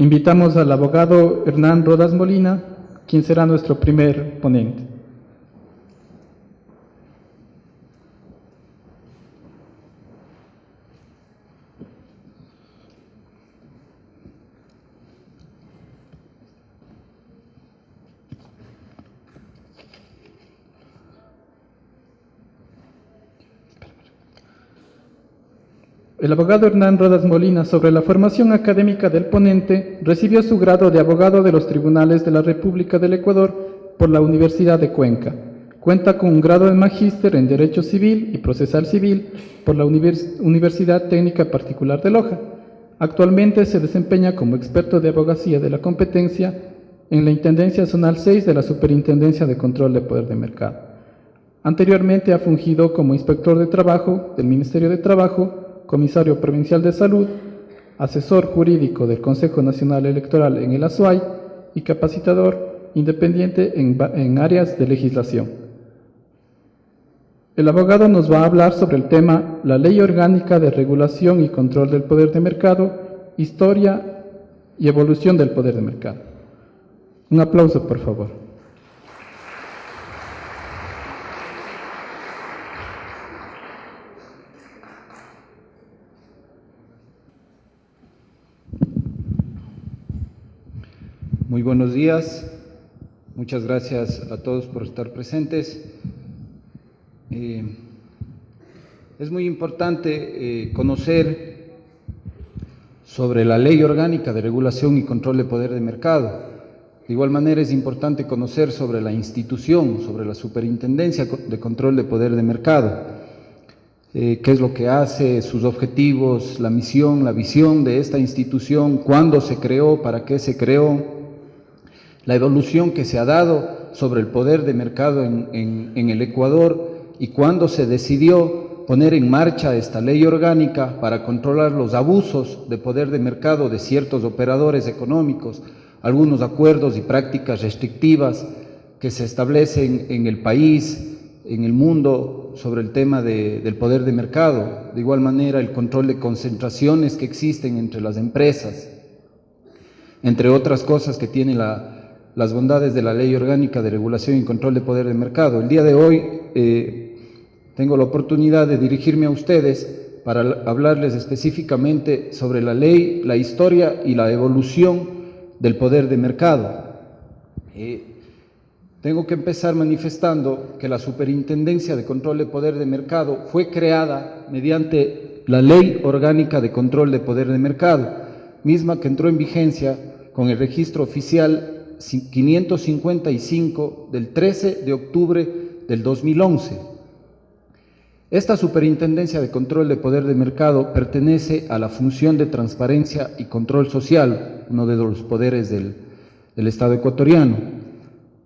Invitamos al abogado Hernán Rodas Molina, quien será nuestro primer ponente. El abogado Hernán Rodas Molina, sobre la formación académica del ponente, recibió su grado de abogado de los Tribunales de la República del Ecuador por la Universidad de Cuenca. Cuenta con un grado de magíster en Derecho Civil y Procesal Civil por la Universidad Técnica Particular de Loja. Actualmente se desempeña como experto de abogacía de la competencia en la Intendencia Zonal 6 de la Superintendencia de Control de Poder de Mercado. Anteriormente ha fungido como inspector de trabajo del Ministerio de Trabajo, comisario provincial de salud, asesor jurídico del Consejo Nacional Electoral en el Azuay y capacitador independiente en áreas de legislación. El abogado nos va a hablar sobre el tema la Ley Orgánica de Regulación y Control del Poder de Mercado, historia y evolución del poder de mercado. Un aplauso, por favor. Muy buenos días, muchas gracias a todos por estar presentes. Es muy importante conocer sobre la Ley Orgánica de Regulación y Control de Poder de Mercado. De igual manera es importante conocer sobre la institución, sobre la Superintendencia de Control de Poder de Mercado, qué es lo que hace, sus objetivos, la misión, la visión de esta institución, cuándo se creó, para qué se creó, la evolución que se ha dado sobre el poder de mercado en el Ecuador y cuándo se decidió poner en marcha esta ley orgánica para controlar los abusos de poder de mercado de ciertos operadores económicos, algunos acuerdos y prácticas restrictivas que se establecen en el país, en el mundo, sobre el tema del poder de mercado. De igual manera, el control de concentraciones que existen entre las empresas, entre otras cosas que tiene las bondades de la Ley Orgánica de Regulación y Control de Poder de Mercado. El día de hoy tengo la oportunidad de dirigirme a ustedes para hablarles específicamente sobre la ley, la historia y la evolución del poder de mercado. Tengo que empezar manifestando que la Superintendencia de Control de Poder de Mercado fue creada mediante la Ley Orgánica de Control de Poder de Mercado, misma que entró en vigencia con el registro oficial 555 del 13 de octubre del 2011. Esta Superintendencia de Control de Poder de Mercado pertenece a la función de transparencia y control social, uno de los poderes del Estado ecuatoriano.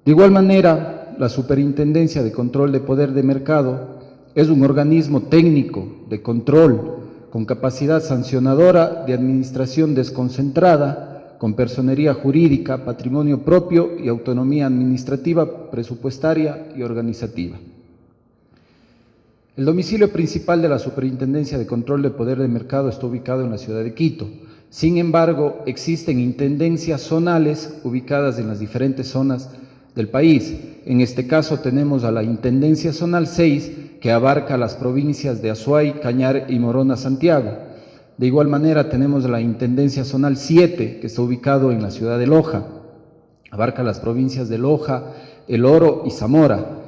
De igual manera, la Superintendencia de Control de Poder de Mercado es un organismo técnico de control con capacidad sancionadora de administración desconcentrada, con personería jurídica, patrimonio propio y autonomía administrativa, presupuestaria y organizativa. El domicilio principal de la Superintendencia de Control de Poder de Mercado está ubicado en la ciudad de Quito. Sin embargo, existen intendencias zonales ubicadas en las diferentes zonas del país. En este caso tenemos a la Intendencia Zonal 6, que abarca las provincias de Azuay, Cañar y Morona, Santiago. De igual manera tenemos la Intendencia Zonal 7, que está ubicado en la ciudad de Loja, abarca las provincias de Loja, El Oro y Zamora.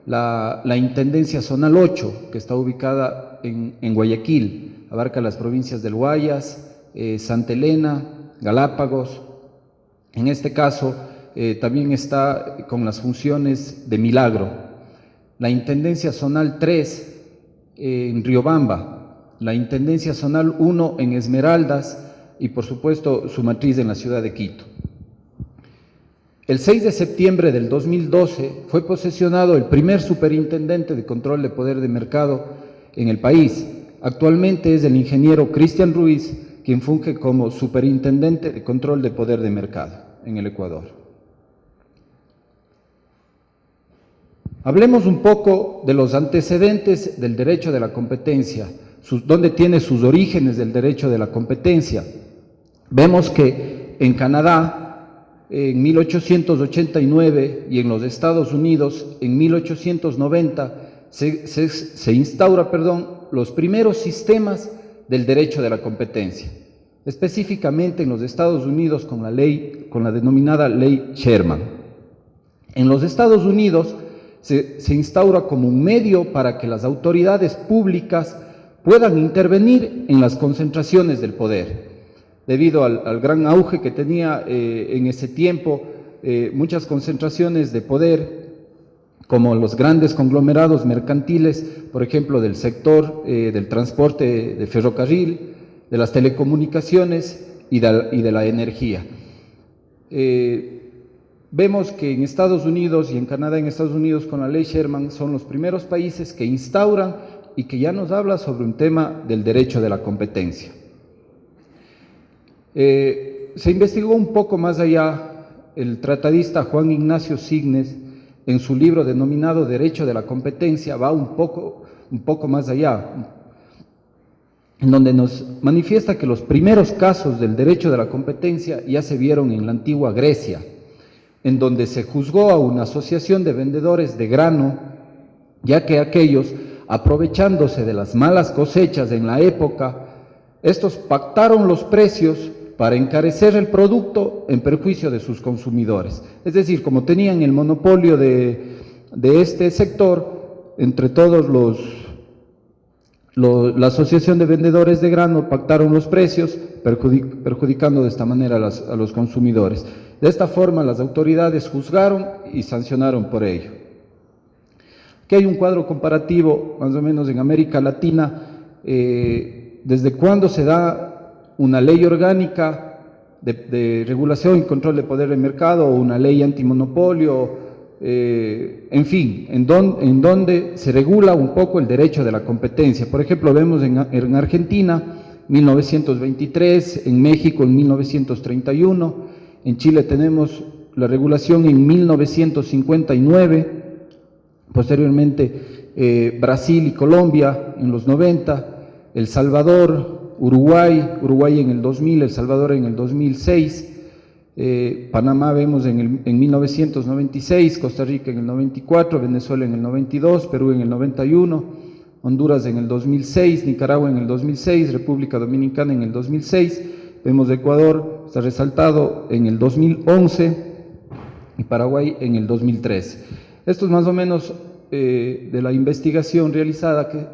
La Intendencia Zonal 8, que está ubicada en Guayaquil, abarca las provincias del Guayas, Santa Elena, Galápagos. En este caso también está con las funciones de Milagro. La Intendencia Zonal 3 en Riobamba, la Intendencia Zonal 1 en Esmeraldas y por supuesto su matriz en la ciudad de Quito. El 6 de septiembre del 2012 fue posesionado el primer superintendente de control de poder de mercado en el país. Actualmente es el ingeniero Cristian Ruiz, quien funge como superintendente de control de poder de mercado en el Ecuador. Hablemos un poco de los antecedentes del derecho de la competencia, dónde tiene sus orígenes del derecho de la competencia. Vemos que en Canadá en 1889 y en los Estados Unidos en 1890 se instaura, los primeros sistemas del derecho de la competencia, específicamente en los Estados Unidos con la denominada Ley Sherman. En los Estados Unidos se instaura como un medio para que las autoridades públicas puedan intervenir en las concentraciones del poder. Debido al gran auge que tenía en ese tiempo, muchas concentraciones de poder, como los grandes conglomerados mercantiles, por ejemplo, del sector del transporte de ferrocarril, de las telecomunicaciones y de la energía. Vemos que en Estados Unidos y en Canadá, en Estados Unidos con la Ley Sherman, son los primeros países que instauran y que ya nos habla sobre un tema del derecho de la competencia. Se investigó un poco más allá. El tratadista Juan Ignacio Signes, en su libro denominado Derecho de la Competencia, va un poco más allá, en donde nos manifiesta que los primeros casos del derecho de la competencia ya se vieron en la antigua Grecia, en donde se juzgó a una asociación de vendedores de grano, ya que aquellos, aprovechándose de las malas cosechas en la época, estos pactaron los precios para encarecer el producto en perjuicio de sus consumidores. Es decir, como tenían el monopolio de este sector, entre todos la Asociación de Vendedores de Grano pactaron los precios, perjudicando de esta manera a los consumidores. De esta forma, las autoridades juzgaron y sancionaron por ello. Aquí hay un cuadro comparativo, más o menos en América Latina, desde cuándo se da una ley orgánica de regulación y control de poder de mercado, o una ley antimonopolio, en fin, en donde se regula un poco el derecho de la competencia. Por ejemplo, vemos en Argentina, 1923, en México en 1931, en Chile tenemos la regulación en 1959, posteriormente Brasil y Colombia en los 90, El Salvador, Uruguay en el 2000, El Salvador en el 2006, Panamá vemos en 1996, Costa Rica en el 94, Venezuela en el 92, Perú en el 91, Honduras en el 2006, Nicaragua en el 2006, República Dominicana en el 2006, vemos Ecuador, está resaltado, en el 2011 y Paraguay en el 2013. Esto es más o menos de la investigación realizada, que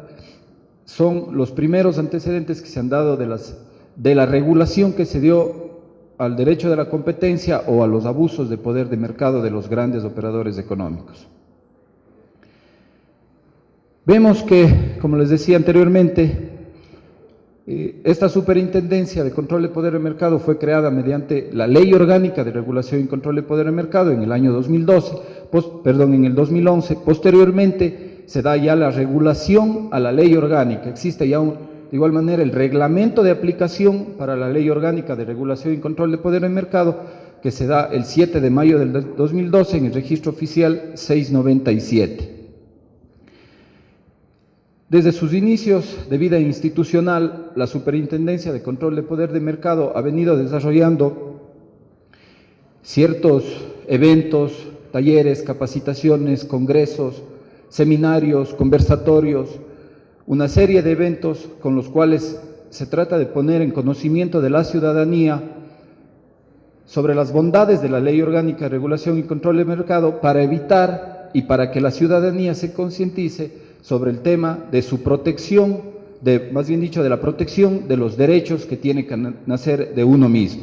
son los primeros antecedentes que se han dado de la regulación que se dio al derecho de la competencia o a los abusos de poder de mercado de los grandes operadores económicos. Vemos que, como les decía anteriormente, esta Superintendencia de Control de Poder de Mercado fue creada mediante la Ley Orgánica de Regulación y Control de Poder de Mercado en el año 2011. Posteriormente se da ya la regulación a la Ley Orgánica. Existe ya de igual manera el reglamento de aplicación para la Ley Orgánica de Regulación y Control de Poder de Mercado, que se da el 7 de mayo del 2012 en el Registro Oficial 697. Desde sus inicios de vida institucional, la Superintendencia de Control de Poder de Mercado ha venido desarrollando ciertos eventos, talleres, capacitaciones, congresos, seminarios, conversatorios, una serie de eventos con los cuales se trata de poner en conocimiento de la ciudadanía sobre las bondades de la Ley Orgánica de Regulación y Control de Mercado, para evitar y para que la ciudadanía se concientice sobre el tema de su protección, más bien dicho, de la protección de los derechos que tiene que nacer de uno mismo.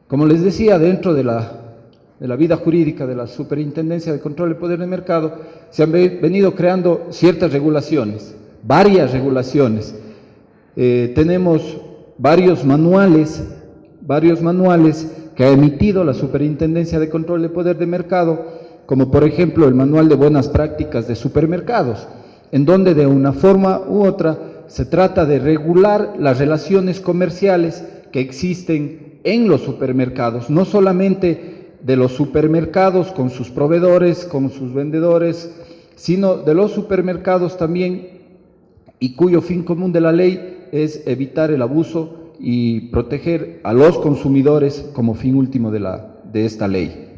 Como les decía, dentro de la vida jurídica de la Superintendencia de Control de Poder de Mercado se han venido creando ciertas regulaciones, varias regulaciones. Tenemos varios manuales que ha emitido la Superintendencia de Control de Poder de Mercado, como por ejemplo el Manual de Buenas Prácticas de Supermercados, en donde de una forma u otra se trata de regular las relaciones comerciales que existen en los supermercados, no solamente de los supermercados con sus proveedores, con sus vendedores, sino de los supermercados también, y cuyo fin común de la ley es evitar el abuso y proteger a los consumidores como fin último de esta ley.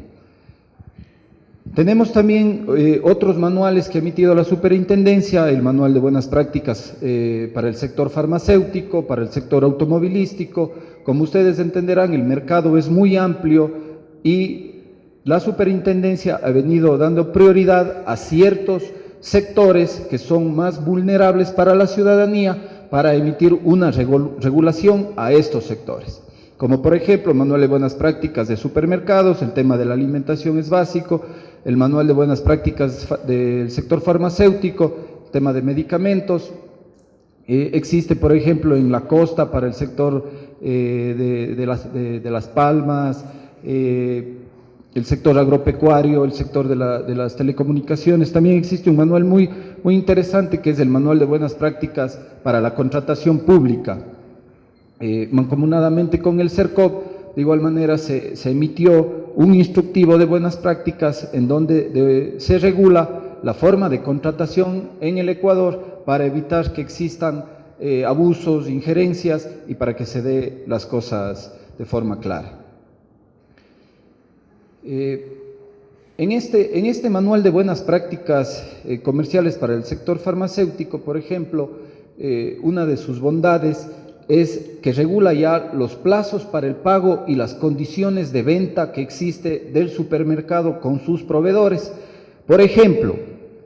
Tenemos también otros manuales que ha emitido la Superintendencia, el Manual de Buenas Prácticas para el sector farmacéutico, para el sector automovilístico. Como ustedes entenderán, el mercado es muy amplio y la Superintendencia ha venido dando prioridad a ciertos sectores que son más vulnerables para la ciudadanía para emitir una regulación a estos sectores. Como por ejemplo, el Manual de Buenas Prácticas de supermercados, el tema de la alimentación es básico, el Manual de Buenas Prácticas del sector farmacéutico, el tema de medicamentos, existe por ejemplo en la costa para el sector de Las Palmas, el sector agropecuario, el sector de las telecomunicaciones. También existe un manual muy interesante que es el Manual de Buenas Prácticas para la contratación pública. Mancomunadamente con el CERCOP, de igual manera se emitió un instructivo de buenas prácticas en donde se regula la forma de contratación en el Ecuador para evitar que existan abusos, injerencias y para que se dé las cosas de forma clara. En este manual de buenas prácticas comerciales para el sector farmacéutico, por ejemplo, una de sus bondades es que regula ya los plazos para el pago y las condiciones de venta que existe del supermercado con sus proveedores. Por ejemplo,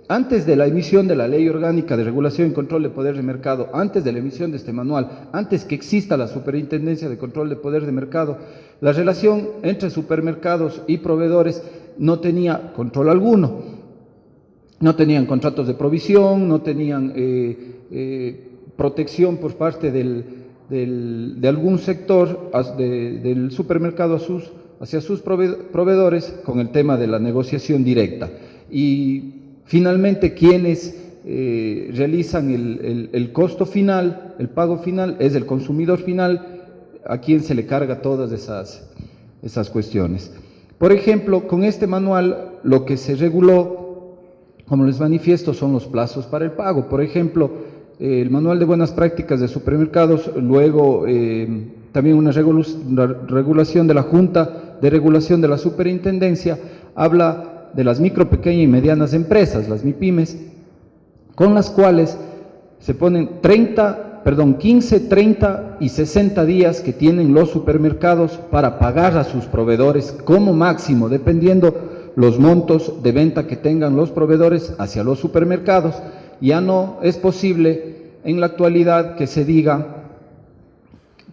antes de la emisión de la Ley Orgánica de Regulación y Control de Poder de Mercado, antes de la emisión de este manual, antes que exista la Superintendencia de Control de Poder de Mercado, la relación entre supermercados y proveedores no tenía control alguno. No tenían contratos de provisión, no tenían protección por parte de algún sector del supermercado hacia sus proveedores con el tema de la negociación directa. Y finalmente, quienes realizan el costo final, el pago final, es el consumidor final, a quien se le carga todas esas cuestiones. Por ejemplo, con este manual, lo que se reguló, como les manifiesto, son los plazos para el pago. Por ejemplo, el Manual de Buenas Prácticas de Supermercados, luego también una regulación de la Junta de Regulación de la Superintendencia, habla de las micro, pequeñas y medianas empresas, las MIPYMES, con las cuales se ponen 15, 30 y 60 días que tienen los supermercados para pagar a sus proveedores como máximo, dependiendo los montos de venta que tengan los proveedores hacia los supermercados. Ya no es posible en la actualidad que se diga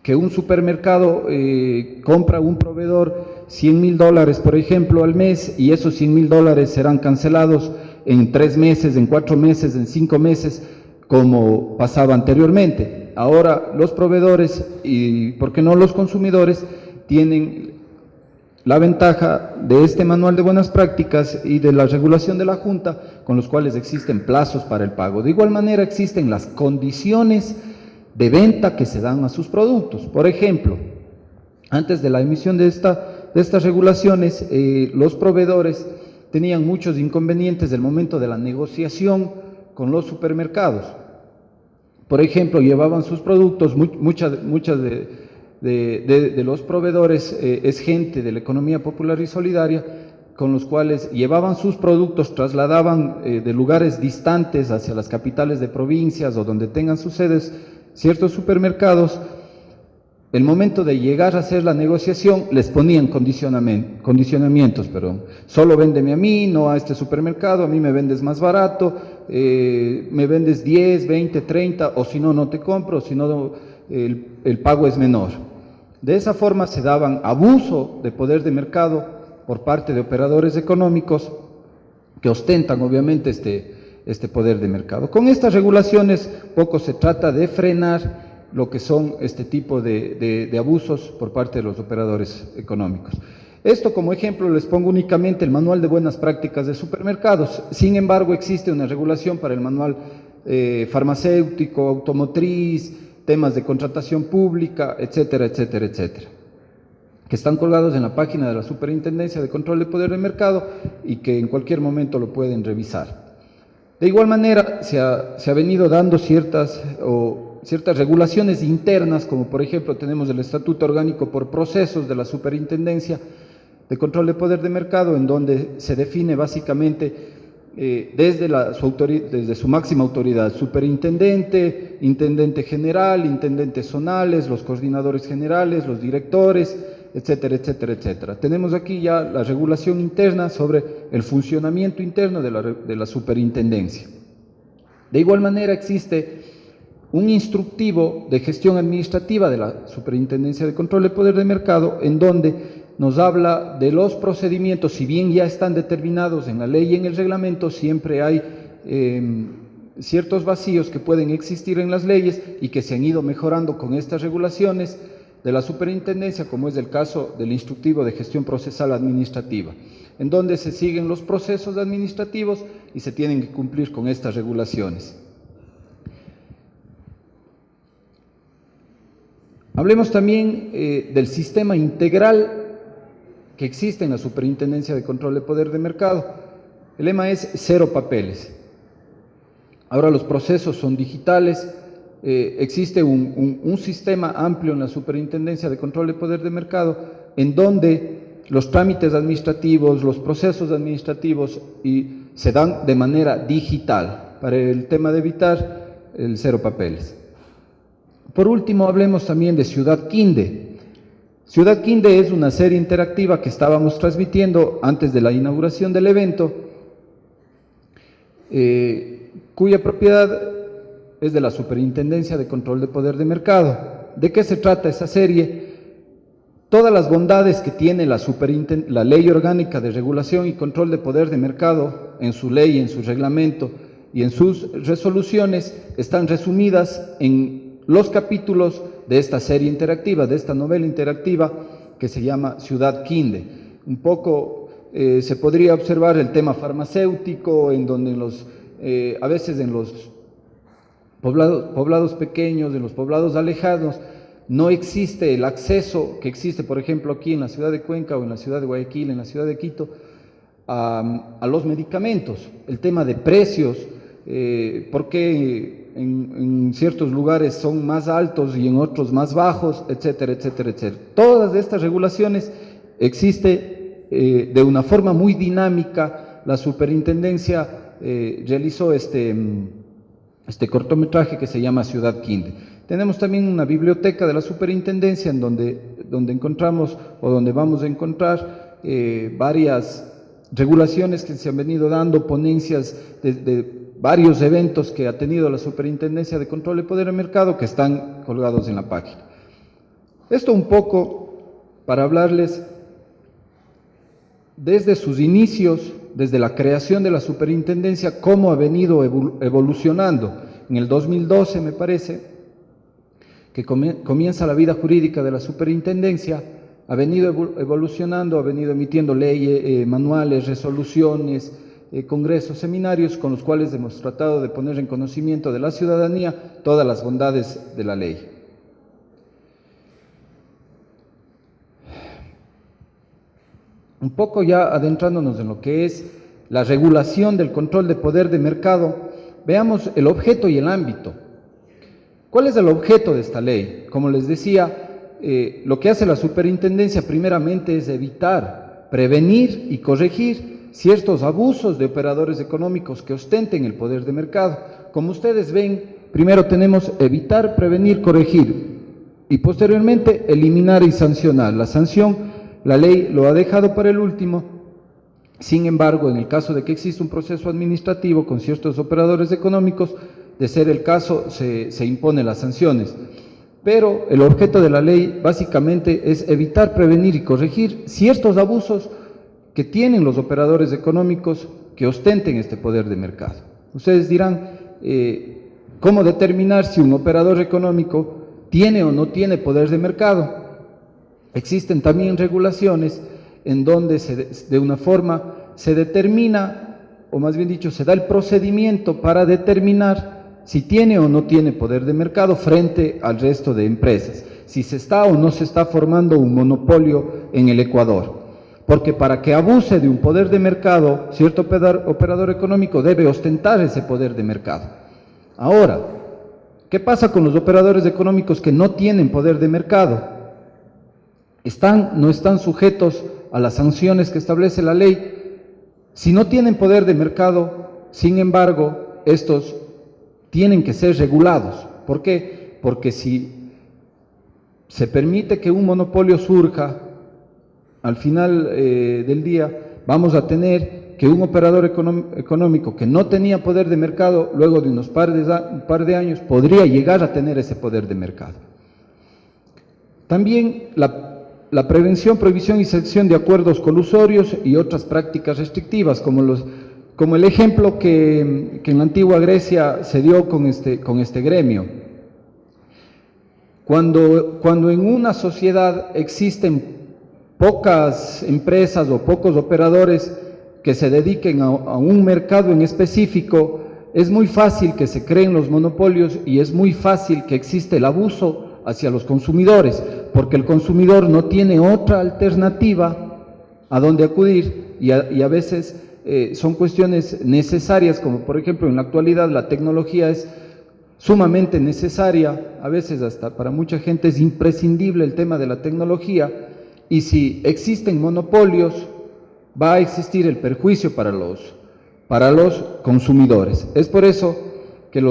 que un supermercado compra a un proveedor $100,000, por ejemplo, al mes, y esos $100,000 serán cancelados en 3 meses, en 4 meses, en 5 meses, como pasaba anteriormente. Ahora los proveedores, y por qué no los consumidores, tienen la ventaja de este manual de buenas prácticas y de la regulación de la Junta, con los cuales existen plazos para el pago. De igual manera existen las condiciones de venta que se dan a sus productos. Por ejemplo, antes de la emisión de estas regulaciones, los proveedores tenían muchos inconvenientes del momento de la negociación con los supermercados. Por ejemplo, llevaban sus productos, muchas de los proveedores es gente de la economía popular y solidaria, con los cuales llevaban sus productos, trasladaban de lugares distantes hacia las capitales de provincias o donde tengan sus sedes ciertos supermercados. El momento de llegar a hacer la negociación les ponían condicionamientos, solo véndeme a mí, no a este supermercado, a mí me vendes más barato, me vendes 10, 20, 30, o si no, no te compro, si no, el pago es menor. De esa forma se daban abuso de poder de mercado por parte de operadores económicos que ostentan obviamente este poder de mercado. Con estas regulaciones poco se trata de frenar lo que son este tipo de abusos por parte de los operadores económicos. Esto como ejemplo les pongo únicamente el Manual de Buenas Prácticas de Supermercados. Sin embargo, existe una regulación para el manual farmacéutico, automotriz, temas de contratación pública, etcétera, etcétera, etcétera, que están colgados en la página de la Superintendencia de Control de Poder de Mercado y que en cualquier momento lo pueden revisar. De igual manera, se ha venido dando ciertas ciertas regulaciones internas, como por ejemplo tenemos el Estatuto Orgánico por Procesos de la Superintendencia de Control de Poder de Mercado, en donde se define básicamente desde su máxima autoridad, superintendente, intendente general, intendentes zonales, los coordinadores generales, los directores, etcétera, etcétera, etcétera. Tenemos aquí ya la regulación interna sobre el funcionamiento interno de la superintendencia. De igual manera existe un instructivo de gestión administrativa de la Superintendencia de Control de Poder de Mercado, en donde nos habla de los procedimientos. Si bien ya están determinados en la ley y en el reglamento, siempre hay ciertos vacíos que pueden existir en las leyes y que se han ido mejorando con estas regulaciones de la superintendencia, como es el caso del instructivo de gestión procesal administrativa, en donde se siguen los procesos administrativos y se tienen que cumplir con estas regulaciones. Hablemos también del sistema integral que existe en la Superintendencia de Control de Poder de Mercado. El lema es cero papeles. Ahora los procesos son digitales. Existe un sistema amplio en la Superintendencia de Control de Poder de Mercado, en donde los trámites administrativos, los procesos administrativos se dan de manera digital, para el tema de evitar el cero papeles. Por último, hablemos también de Ciudad Quinde. Ciudad Quinde es una serie interactiva que estábamos transmitiendo antes de la inauguración del evento, cuya propiedad es de la Superintendencia de Control de Poder de Mercado. ¿De qué se trata esa serie? Todas las bondades que tiene la Ley Orgánica de Regulación y Control de Poder de Mercado, en su ley, en su reglamento y en sus resoluciones, están resumidas en los capítulos de esta serie interactiva, de esta novela interactiva que se llama Ciudad Quinde. Un poco se podría observar el tema farmacéutico, en donde a veces en los poblados pequeños, en los poblados alejados, no existe el acceso que existe, por ejemplo, aquí en la ciudad de Cuenca o en la ciudad de Guayaquil, en la ciudad de Quito, a los medicamentos. El tema de precios, porque en ciertos lugares son más altos y en otros más bajos, etcétera, etcétera, etcétera. Todas estas regulaciones existe de una forma muy dinámica. La superintendencia realizó este cortometraje que se llama Ciudad Quinde. Tenemos también una biblioteca de la superintendencia en donde encontramos o donde vamos a encontrar varias regulaciones que se han venido dando, ponencias de varios eventos que ha tenido la Superintendencia de Control de Poder de Mercado, que están colgados en la página. Esto un poco para hablarles desde sus inicios, desde la creación de la superintendencia, cómo ha venido evolucionando. En el 2012, me parece, que comienza la vida jurídica de la superintendencia, ha venido evolucionando, ha venido emitiendo leyes, manuales, resoluciones, congresos, seminarios, con los cuales hemos tratado de poner en conocimiento de la ciudadanía todas las bondades de la ley. Un poco ya adentrándonos en lo que es la regulación del control de poder de mercado, veamos el objeto y el ámbito. ¿Cuál es el objeto de esta ley? Como les decía, lo que hace la superintendencia primeramente es evitar, prevenir y corregir ciertos abusos de operadores económicos que ostenten el poder de mercado. Como ustedes ven, primero tenemos evitar, prevenir, corregir y posteriormente eliminar y sancionar. La sanción, la ley lo ha dejado para el último. Sin embargo, en el caso de que exista un proceso administrativo con ciertos operadores económicos, de ser el caso, se imponen las sanciones. Pero el objeto de la ley básicamente es evitar, prevenir y corregir ciertos abusos que tienen los operadores económicos que ostenten este poder de mercado. Ustedes dirán, ¿cómo determinar si un operador económico tiene o no tiene poder de mercado? Existen también regulaciones en donde de una forma se determina, o más bien dicho, se da el procedimiento para determinar si tiene o no tiene poder de mercado frente al resto de empresas, si se está o no se está formando un monopolio en el Ecuador. Porque para que abuse de un poder de mercado, cierto operador económico debe ostentar ese poder de mercado. Ahora, ¿Qué pasa con los operadores económicos que no tienen poder de mercado? No están sujetos a las sanciones que establece la ley. Si no tienen poder de mercado, sin embargo, estos tienen que ser regulados. ¿Por qué? Porque si se permite que un monopolio surja, al final del día vamos a tener que un operador económico que no tenía poder de mercado, luego de un par de años, podría llegar a tener ese poder de mercado. También la prevención, prohibición y sección de acuerdos colusorios y otras prácticas restrictivas, como el ejemplo que en la antigua Grecia se dio con este gremio. Cuando en una sociedad existen pocas empresas o pocos operadores que se dediquen a un mercado en específico, es muy fácil que se creen los monopolios y es muy fácil que existe el abuso hacia los consumidores, porque el consumidor no tiene otra alternativa a donde acudir y a veces son cuestiones necesarias, como por ejemplo en la actualidad la tecnología es sumamente necesaria, a veces hasta para mucha gente es imprescindible el tema de la tecnología, y si existen monopolios va a existir el perjuicio para los consumidores. Es por eso que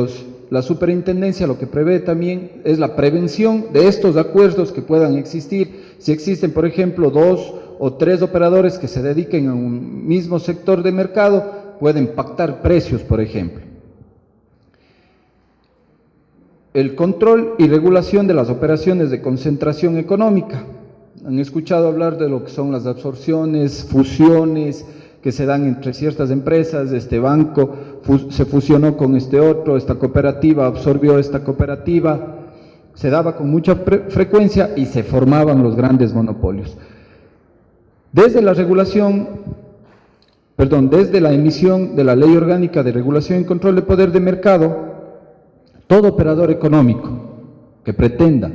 la superintendencia lo que prevé también es la prevención de estos acuerdos que puedan existir. Si existen, por ejemplo, 2 o 3 operadores que se dediquen a un mismo sector de mercado, pueden pactar precios, por ejemplo. El control y regulación de las operaciones de concentración económica. Han escuchado hablar de lo que son las absorciones, fusiones que se dan entre ciertas empresas. Este banco se fusionó con este otro, esta cooperativa absorbió esta cooperativa. Se daba con mucha frecuencia y se formaban los grandes monopolios. Desde la emisión de la Ley Orgánica de Regulación y Control de Poder de Mercado, todo operador económico que pretenda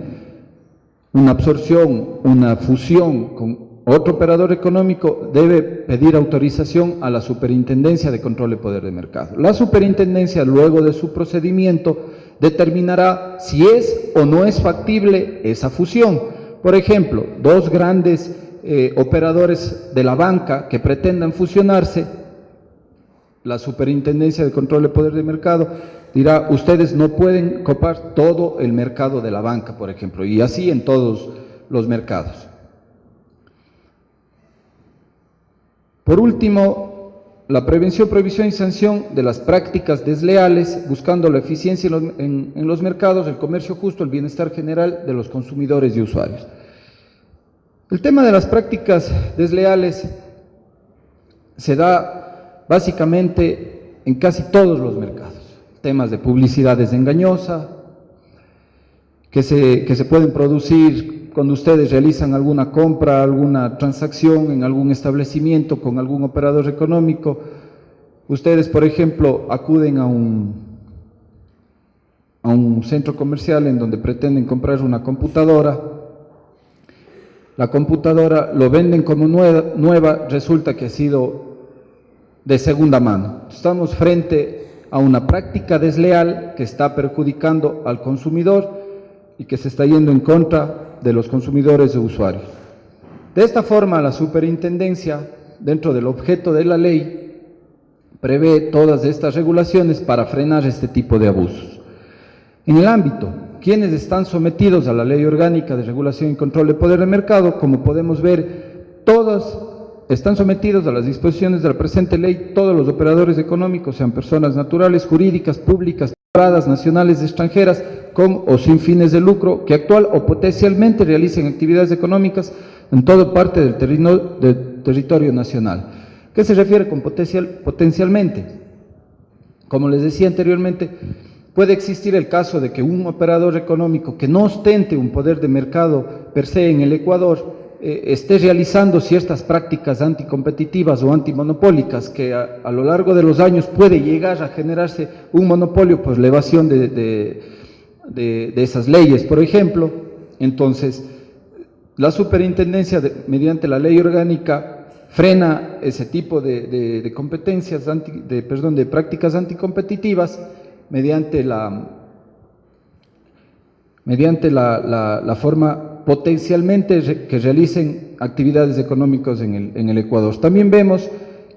una absorción, una fusión con otro operador económico debe pedir autorización a la Superintendencia de Control de Poder de Mercado. La Superintendencia, luego de su procedimiento, determinará si es o no es factible esa fusión. Por ejemplo, 2 grandes operadores de la banca que pretendan fusionarse, la Superintendencia de Control de Poder de Mercado dirá, ustedes no pueden copar todo el mercado de la banca, por ejemplo, y así en todos los mercados. Por último, la prevención, prohibición y sanción de las prácticas desleales, buscando la eficiencia en los mercados, el comercio justo, el bienestar general de los consumidores y usuarios. El tema de las prácticas desleales se da básicamente en casi todos los mercados. Temas de publicidad engañosa, que se pueden producir cuando ustedes realizan alguna compra, alguna transacción en algún establecimiento con algún operador económico. Ustedes, por ejemplo, acuden a un centro comercial en donde pretenden comprar una computadora. La computadora lo venden como nueva, resulta que ha sido de segunda mano. Estamos frente a una práctica desleal que está perjudicando al consumidor y que se está yendo en contra de los consumidores e usuarios. De esta forma, la Superintendencia, dentro del objeto de la ley, prevé todas estas regulaciones para frenar este tipo de abusos. En el ámbito, quienes están sometidos a la Ley Orgánica de Regulación y Control de Poder de Mercado, como podemos ver, todos están sometidos a las disposiciones de la presente ley todos los operadores económicos, sean personas naturales, jurídicas, públicas, privadas, nacionales, extranjeras, con o sin fines de lucro, que actual o potencialmente realicen actividades económicas en toda parte del territorio nacional. ¿Qué se refiere con potencialmente? Como les decía anteriormente, puede existir el caso de que un operador económico que no ostente un poder de mercado per se en el Ecuador esté realizando ciertas prácticas anticompetitivas o antimonopólicas que a lo largo de los años puede llegar a generarse un monopolio por la evasión de esas leyes, por ejemplo. Entonces, la Superintendencia, mediante la ley orgánica, frena ese tipo de prácticas anticompetitivas mediante mediante la forma potencialmente que realicen actividades económicas en el Ecuador. También vemos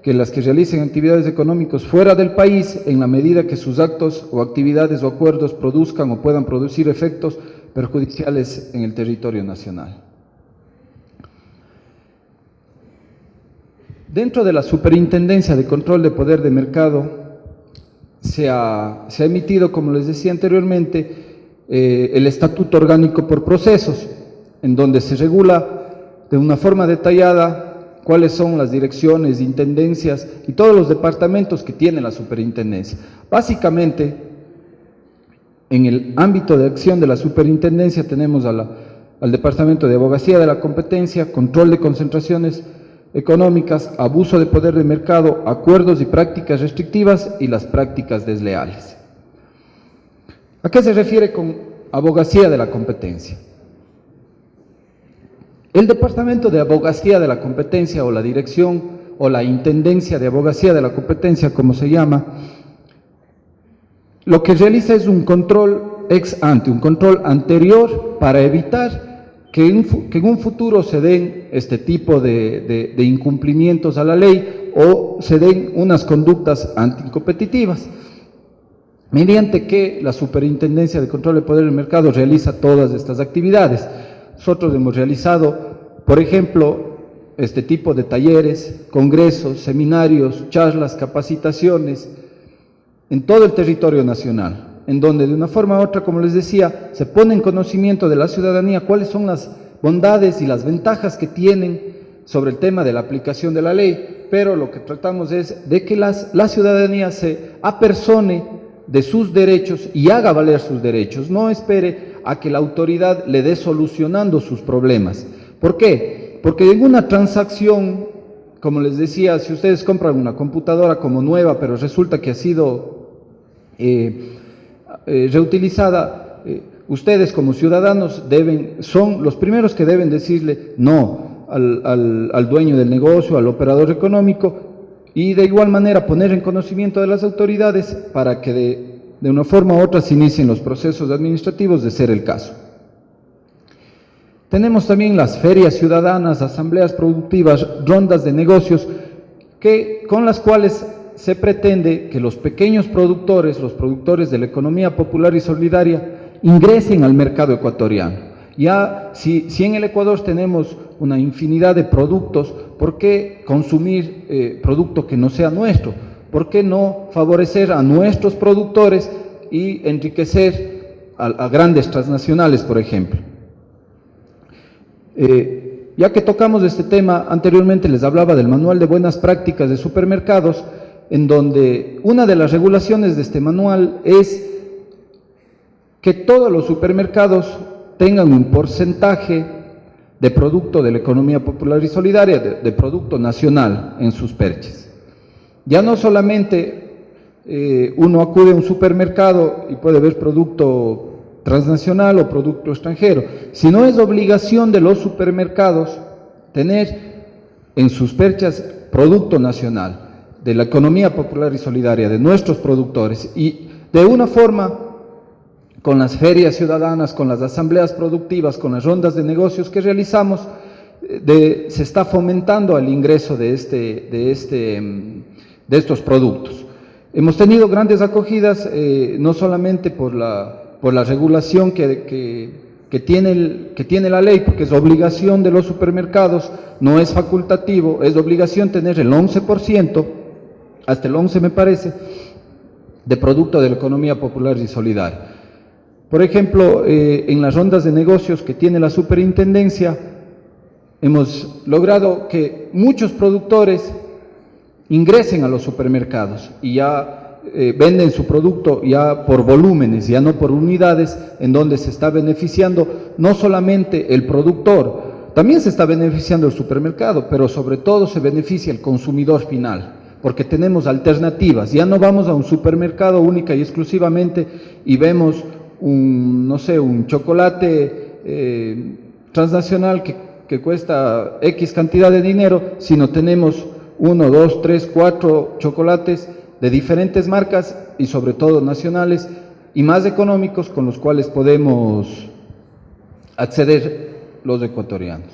que las que realicen actividades económicas fuera del país, en la medida que sus actos o actividades o acuerdos produzcan o puedan producir efectos perjudiciales en el territorio nacional. Dentro de la Superintendencia de Control de Poder de Mercado se ha emitido, como les decía anteriormente, el Estatuto Orgánico por Procesos, en donde se regula de una forma detallada cuáles son las direcciones, intendencias y todos los departamentos que tiene la superintendencia. Básicamente, en el ámbito de acción de la superintendencia tenemos al Departamento de Abogacía de la Competencia, Control de Concentraciones Económicas, Abuso de Poder de Mercado, Acuerdos y Prácticas Restrictivas y las Prácticas Desleales. ¿A qué se refiere con Abogacía de la Competencia? El Departamento de Abogacía de la Competencia, o la Dirección o la Intendencia de Abogacía de la Competencia, como se llama, lo que realiza es un control ex ante, un control anterior para evitar que en un futuro se den este tipo de incumplimientos a la ley o se den unas conductas anticompetitivas, mediante que la Superintendencia de Control de Poder del Mercado realiza todas estas actividades. Nosotros hemos realizado, por ejemplo, este tipo de talleres, congresos, seminarios, charlas, capacitaciones en todo el territorio nacional, en donde de una forma u otra, como les decía, se pone en conocimiento de la ciudadanía cuáles son las bondades y las ventajas que tienen sobre el tema de la aplicación de la ley, pero lo que tratamos es de que la ciudadanía se apersone de sus derechos y haga valer sus derechos, no espere a que la autoridad le dé solucionando sus problemas. ¿Por qué? Porque en una transacción, como les decía, si ustedes compran una computadora como nueva, pero resulta que ha sido reutilizada, ustedes como ciudadanos son los primeros que deben decirle no al dueño del negocio, al operador económico, y de igual manera poner en conocimiento de las autoridades para que de una forma u otra se inicien los procesos administrativos, de ser el caso. Tenemos también las ferias ciudadanas, asambleas productivas, rondas de negocios, con las cuales se pretende que los pequeños productores, los productores de la economía popular y solidaria, ingresen al mercado ecuatoriano. Ya, si en el Ecuador tenemos una infinidad de productos, ¿por qué consumir producto que no sea nuestro? ¿Por qué no favorecer a nuestros productores y enriquecer a grandes transnacionales, por ejemplo? Ya que tocamos este tema, anteriormente les hablaba del Manual de Buenas Prácticas de Supermercados, en donde una de las regulaciones de este manual es que todos los supermercados tengan un porcentaje de producto de la economía popular y solidaria, de producto nacional en sus perches. Ya no solamente uno acude a un supermercado y puede ver producto transnacional o producto extranjero, sino es obligación de los supermercados tener en sus perchas producto nacional, de la economía popular y solidaria, de nuestros productores, y de una forma, con las ferias ciudadanas, con las asambleas productivas, con las rondas de negocios que realizamos, se está fomentando el ingreso de estos productos. Hemos tenido grandes acogidas, no solamente por la regulación que tiene la ley, porque es obligación de los supermercados, no es facultativo, es obligación tener el 11%, hasta el 11% me parece, de producto de la economía popular y solidaria. Por ejemplo, en las rondas de negocios que tiene la superintendencia, hemos logrado que muchos productores ingresen a los supermercados y ya venden su producto ya por volúmenes, ya no por unidades, en donde se está beneficiando no solamente el productor, también se está beneficiando el supermercado, pero sobre todo se beneficia el consumidor final, porque tenemos alternativas. Ya no vamos a un supermercado única y exclusivamente y vemos un chocolate transnacional que cuesta X cantidad de dinero, sino tenemos 1, 2, 3, 4 chocolates de diferentes marcas y sobre todo nacionales y más económicos, con los cuales podemos acceder los ecuatorianos.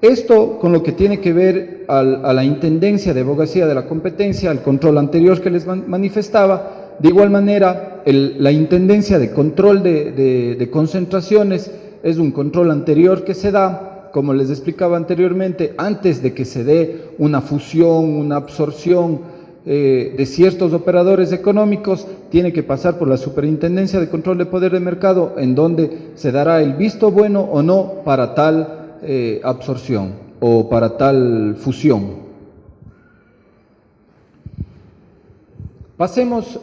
Esto con lo que tiene que ver a la Intendencia de Abogacía de la Competencia, al control anterior que les manifestaba. De igual manera, la Intendencia de Control de Concentraciones es un control anterior que se da, como les explicaba anteriormente, antes de que se dé una fusión, una absorción de ciertos operadores económicos, tiene que pasar por la Superintendencia de Control de Poder de Mercado, en donde se dará el visto bueno o no para tal absorción o para tal fusión. Pasemos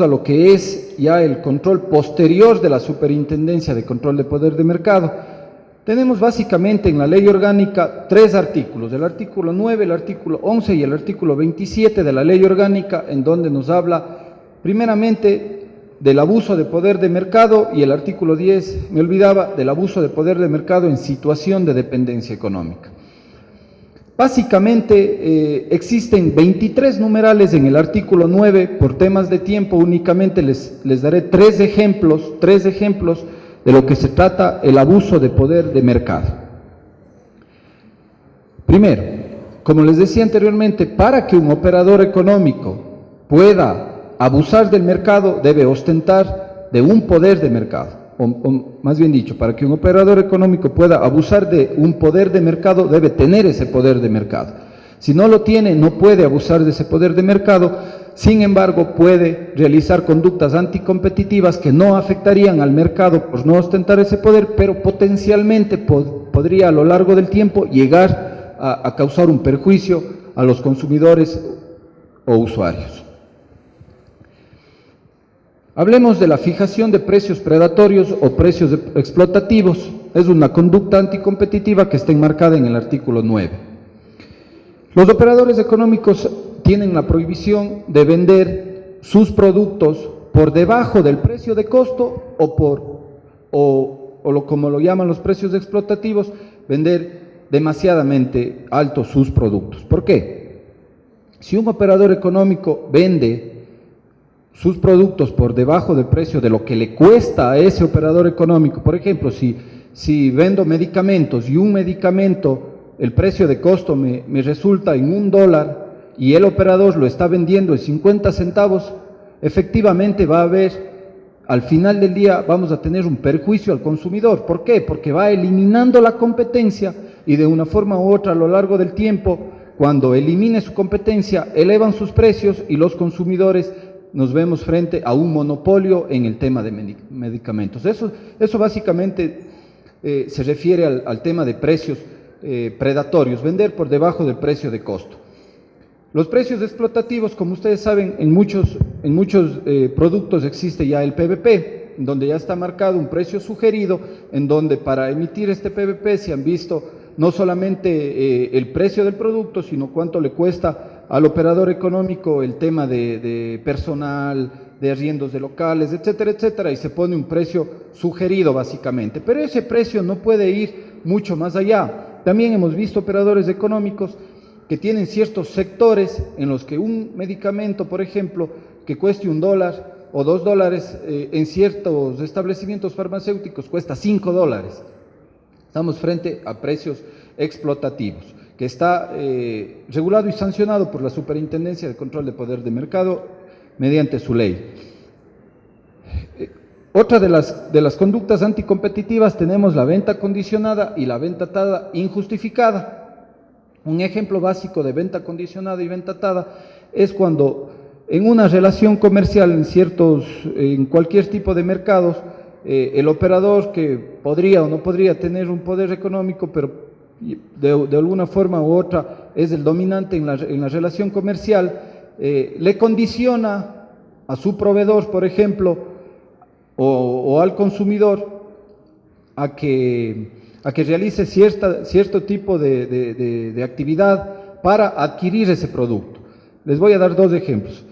a lo que es ya el control posterior de la Superintendencia de Control de Poder de Mercado. Tenemos básicamente en la ley orgánica 3 artículos, el artículo 9, el artículo 11 y el artículo 27 de la ley orgánica, en donde nos habla primeramente del abuso de poder de mercado, y el artículo 10, me olvidaba, del abuso de poder de mercado en situación de dependencia económica. Básicamente existen 23 numerales en el artículo 9, por temas de tiempo únicamente les daré 3 ejemplos de lo que se trata el abuso de poder de mercado. Primero, como les decía anteriormente, para que un operador económico pueda abusar del mercado, debe ostentar de un poder de mercado, o más bien dicho, para que un operador económico pueda abusar de un poder de mercado, debe tener ese poder de mercado. Si no lo tiene, no puede abusar de ese poder de mercado. Sin embargo, puede realizar conductas anticompetitivas que no afectarían al mercado por no ostentar ese poder, pero potencialmente podría a lo largo del tiempo llegar a causar un perjuicio a los consumidores o usuarios. Hablemos de la fijación de precios predatorios o precios explotativos. Es una conducta anticompetitiva que está enmarcada en el artículo 9. Los operadores económicos tienen la prohibición de vender sus productos por debajo del precio de costo como lo llaman los precios explotativos, vender demasiadamente altos sus productos. ¿Por qué? Si un operador económico vende sus productos por debajo del precio de lo que le cuesta a ese operador económico, por ejemplo, si vendo medicamentos y un medicamento, el precio de costo me resulta en $1 y el operador lo está vendiendo en 50 centavos, efectivamente va a haber, al final del día vamos a tener un perjuicio al consumidor. ¿Por qué? Porque va eliminando la competencia y de una forma u otra a lo largo del tiempo, cuando elimine su competencia, elevan sus precios y los consumidores nos vemos frente a un monopolio en el tema de medicamentos. Eso básicamente se refiere al tema de precios predatorios, vender por debajo del precio de costo. Los precios explotativos, como ustedes saben, en muchos productos existe ya el PVP, donde ya está marcado un precio sugerido, en donde para emitir este PVP se han visto no solamente el precio del producto, sino cuánto le cuesta al operador económico el tema de personal, de arriendos de locales, etcétera, etcétera, y se pone un precio sugerido básicamente. Pero ese precio no puede ir mucho más allá. También hemos visto operadores económicos que tienen ciertos sectores en los que un medicamento, por ejemplo, que cueste $1 o $2, en ciertos establecimientos farmacéuticos cuesta $5. Estamos frente a precios explotativos, que está regulado y sancionado por la Superintendencia de Control de Poder de Mercado mediante su ley. Otra de las conductas anticompetitivas tenemos la venta condicionada y la venta atada injustificada. Un ejemplo básico de venta condicionada y venta atada es cuando en una relación comercial en cualquier tipo de mercados, el operador que podría o no podría tener un poder económico, pero de alguna forma u otra es el dominante en la relación comercial, le condiciona a su proveedor, por ejemplo, o al consumidor a que realice cierto tipo de actividad para adquirir ese producto. Les voy a dar 2 ejemplos.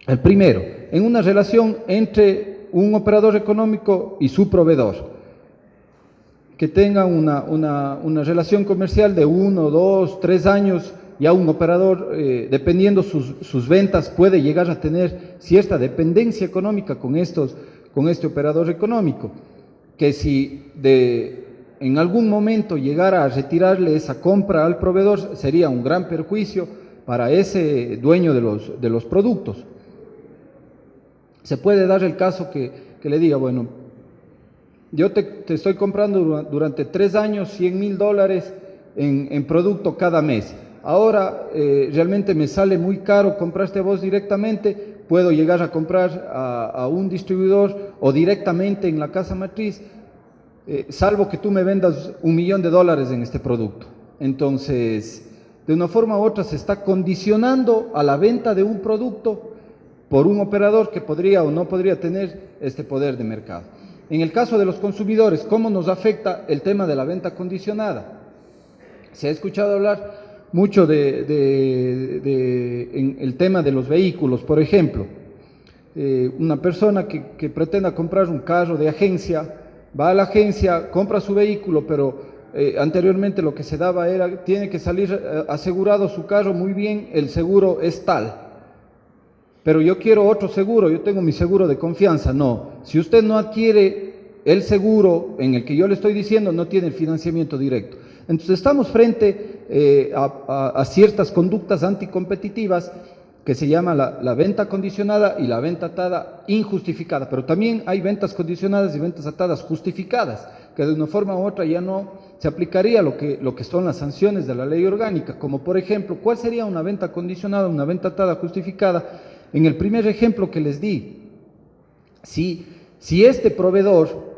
El primero, en una relación entre un operador económico y su proveedor, que tenga una relación comercial de 1, 2, 3 años, ya un operador, dependiendo sus ventas, puede llegar a tener cierta dependencia económica con este operador económico. que si en algún momento llegara a retirarle esa compra al proveedor, sería un gran perjuicio para ese dueño de los productos. Se puede dar el caso que le diga, bueno, yo te estoy comprando durante 3 años $100.000 en producto cada mes. Ahora realmente me sale muy caro comprarte a vos directamente, puedo llegar a comprar a un distribuidor o directamente en la casa matriz, salvo que tú me vendas $1.000.000 en este producto. Entonces, de una forma u otra se está condicionando a la venta de un producto por un operador que podría o no podría tener este poder de mercado. En el caso de los consumidores, ¿cómo nos afecta el tema de la venta condicionada? Se ha escuchado hablar mucho en el tema de los vehículos, por ejemplo. Una persona que pretenda comprar un carro de agencia, va a la agencia, compra su vehículo, pero anteriormente lo que se daba era, tiene que salir asegurado su carro muy bien, el seguro es tal. Pero yo quiero otro seguro, yo tengo mi seguro de confianza. No, si usted no adquiere el seguro en el que yo le estoy diciendo, no tiene el financiamiento directo. Entonces estamos frente a ciertas conductas anticompetitivas que se llama la venta condicionada y la venta atada injustificada, pero también hay ventas condicionadas y ventas atadas justificadas, que de una forma u otra ya no se aplicaría lo que son las sanciones de la ley orgánica, como por ejemplo, ¿cuál sería una venta condicionada, una venta atada justificada? En el primer ejemplo que les di, si este proveedor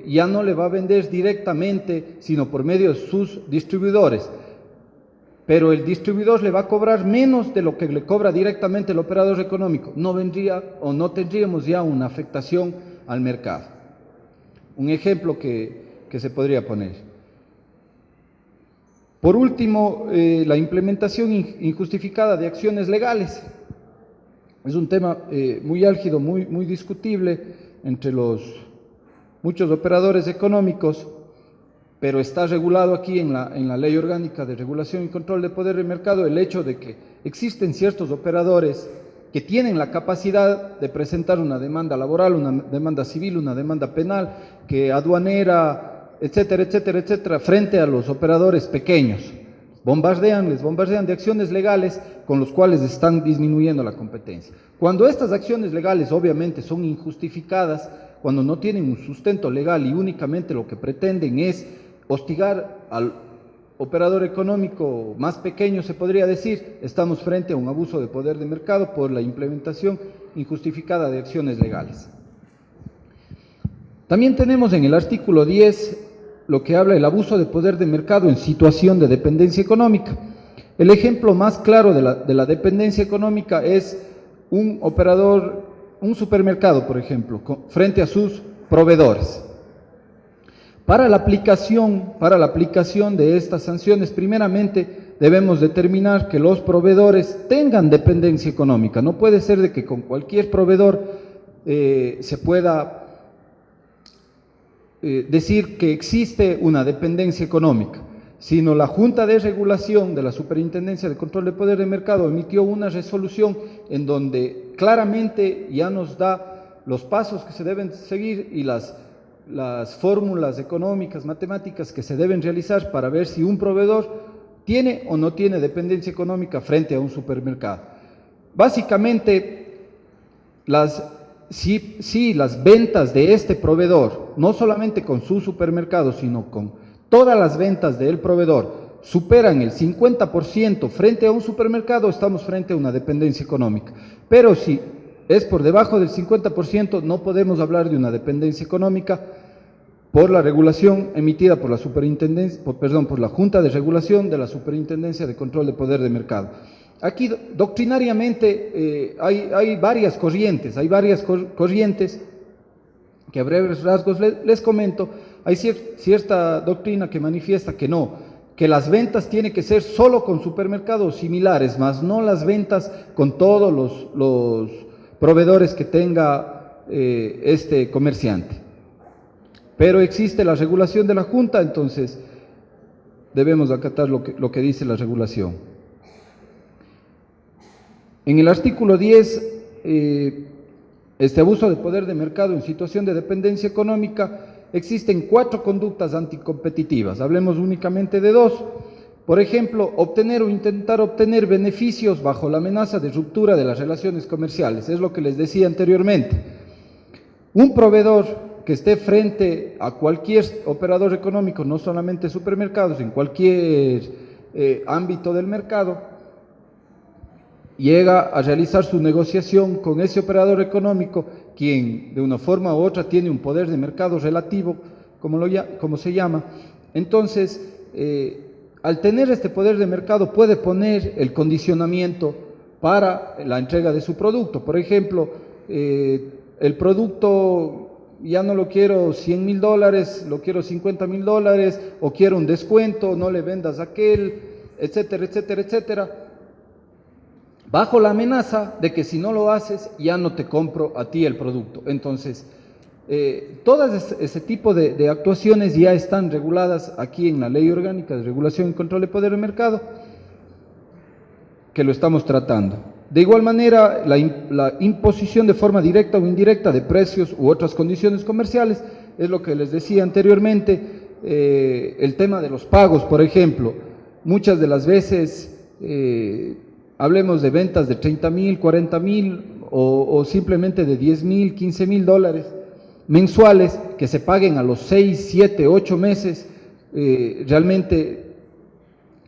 ya no le va a vender directamente, sino por medio de sus distribuidores, pero el distribuidor le va a cobrar menos de lo que le cobra directamente el operador económico, no vendría o no tendríamos ya una afectación al mercado. Un ejemplo que se podría poner. Por último, la implementación injustificada de acciones legales. Es un tema muy álgido, muy discutible entre muchos operadores económicos, pero está regulado aquí en la Ley Orgánica de Regulación y Control de Poder de Mercado el hecho de que existen ciertos operadores que tienen la capacidad de presentar una demanda laboral, una demanda civil, una demanda penal, que aduanera, etcétera, etcétera, etcétera, frente a los operadores pequeños. Les bombardean de acciones legales con los cuales están disminuyendo la competencia. Cuando estas acciones legales obviamente son injustificadas, cuando no tienen un sustento legal y únicamente lo que pretenden es hostigar al operador económico más pequeño, se podría decir, estamos frente a un abuso de poder de mercado por la implementación injustificada de acciones legales. También tenemos en el artículo 10 lo que habla del abuso de poder de mercado en situación de dependencia económica. El ejemplo más claro de la dependencia económica es un supermercado, por ejemplo, frente a sus proveedores. Para la aplicación de estas sanciones, primeramente debemos determinar que los proveedores tengan dependencia económica. No puede ser de que con cualquier proveedor se pueda decir que existe una dependencia económica, sino la Junta de Regulación de la Superintendencia de Control de Poder de Mercado emitió una resolución en donde claramente ya nos da los pasos que se deben seguir y las fórmulas económicas, matemáticas que se deben realizar para ver si un proveedor tiene o no tiene dependencia económica frente a un supermercado. Básicamente, si las ventas de este proveedor, no solamente con su supermercado, sino con todas las ventas del proveedor, superan el 50% frente a un supermercado, estamos frente a una dependencia económica. Pero si es por debajo del 50%, no podemos hablar de una dependencia económica por la regulación emitida por la por la Junta de Regulación de la Superintendencia de Control de Poder de Mercado. Aquí doctrinariamente hay varias corrientes, que a breves rasgos les comento. Hay cierta doctrina que manifiesta que no, que las ventas tienen que ser solo con supermercados similares, más no las ventas con todos los proveedores que tenga este comerciante. Pero existe la regulación de la Junta, entonces debemos acatar lo que dice la regulación. En el artículo 10 este abuso de poder de mercado en situación de dependencia económica, existen 4 conductas anticompetitivas. Hablemos únicamente de 2. Por ejemplo, obtener o intentar obtener beneficios bajo la amenaza de ruptura de las relaciones comerciales. Es lo que les decía anteriormente. Un proveedor que esté frente a cualquier operador económico, no solamente supermercados, en cualquier ámbito del mercado, llega a realizar su negociación con ese operador económico, quien de una forma u otra tiene un poder de mercado relativo, como se llama. Entonces, al tener este poder de mercado puede poner el condicionamiento para la entrega de su producto. Por ejemplo, el producto ya no lo quiero $100,000, lo quiero $50,000, o quiero un descuento, no le vendas a aquel, etcétera, etcétera, etcétera, bajo la amenaza de que si no lo haces ya no te compro a ti el producto. Entonces, todas ese tipo de actuaciones ya están reguladas aquí en la Ley Orgánica de Regulación y Control de Poder del Mercado, que lo estamos tratando. De igual manera, la imposición de forma directa o indirecta de precios u otras condiciones comerciales, es lo que les decía anteriormente. El tema de los pagos, por ejemplo, muchas de las veces, hablemos de ventas de 30,000, 40,000 o simplemente de 10,000, 15,000 dólares mensuales que se paguen a los 6, 7, 8 meses. Realmente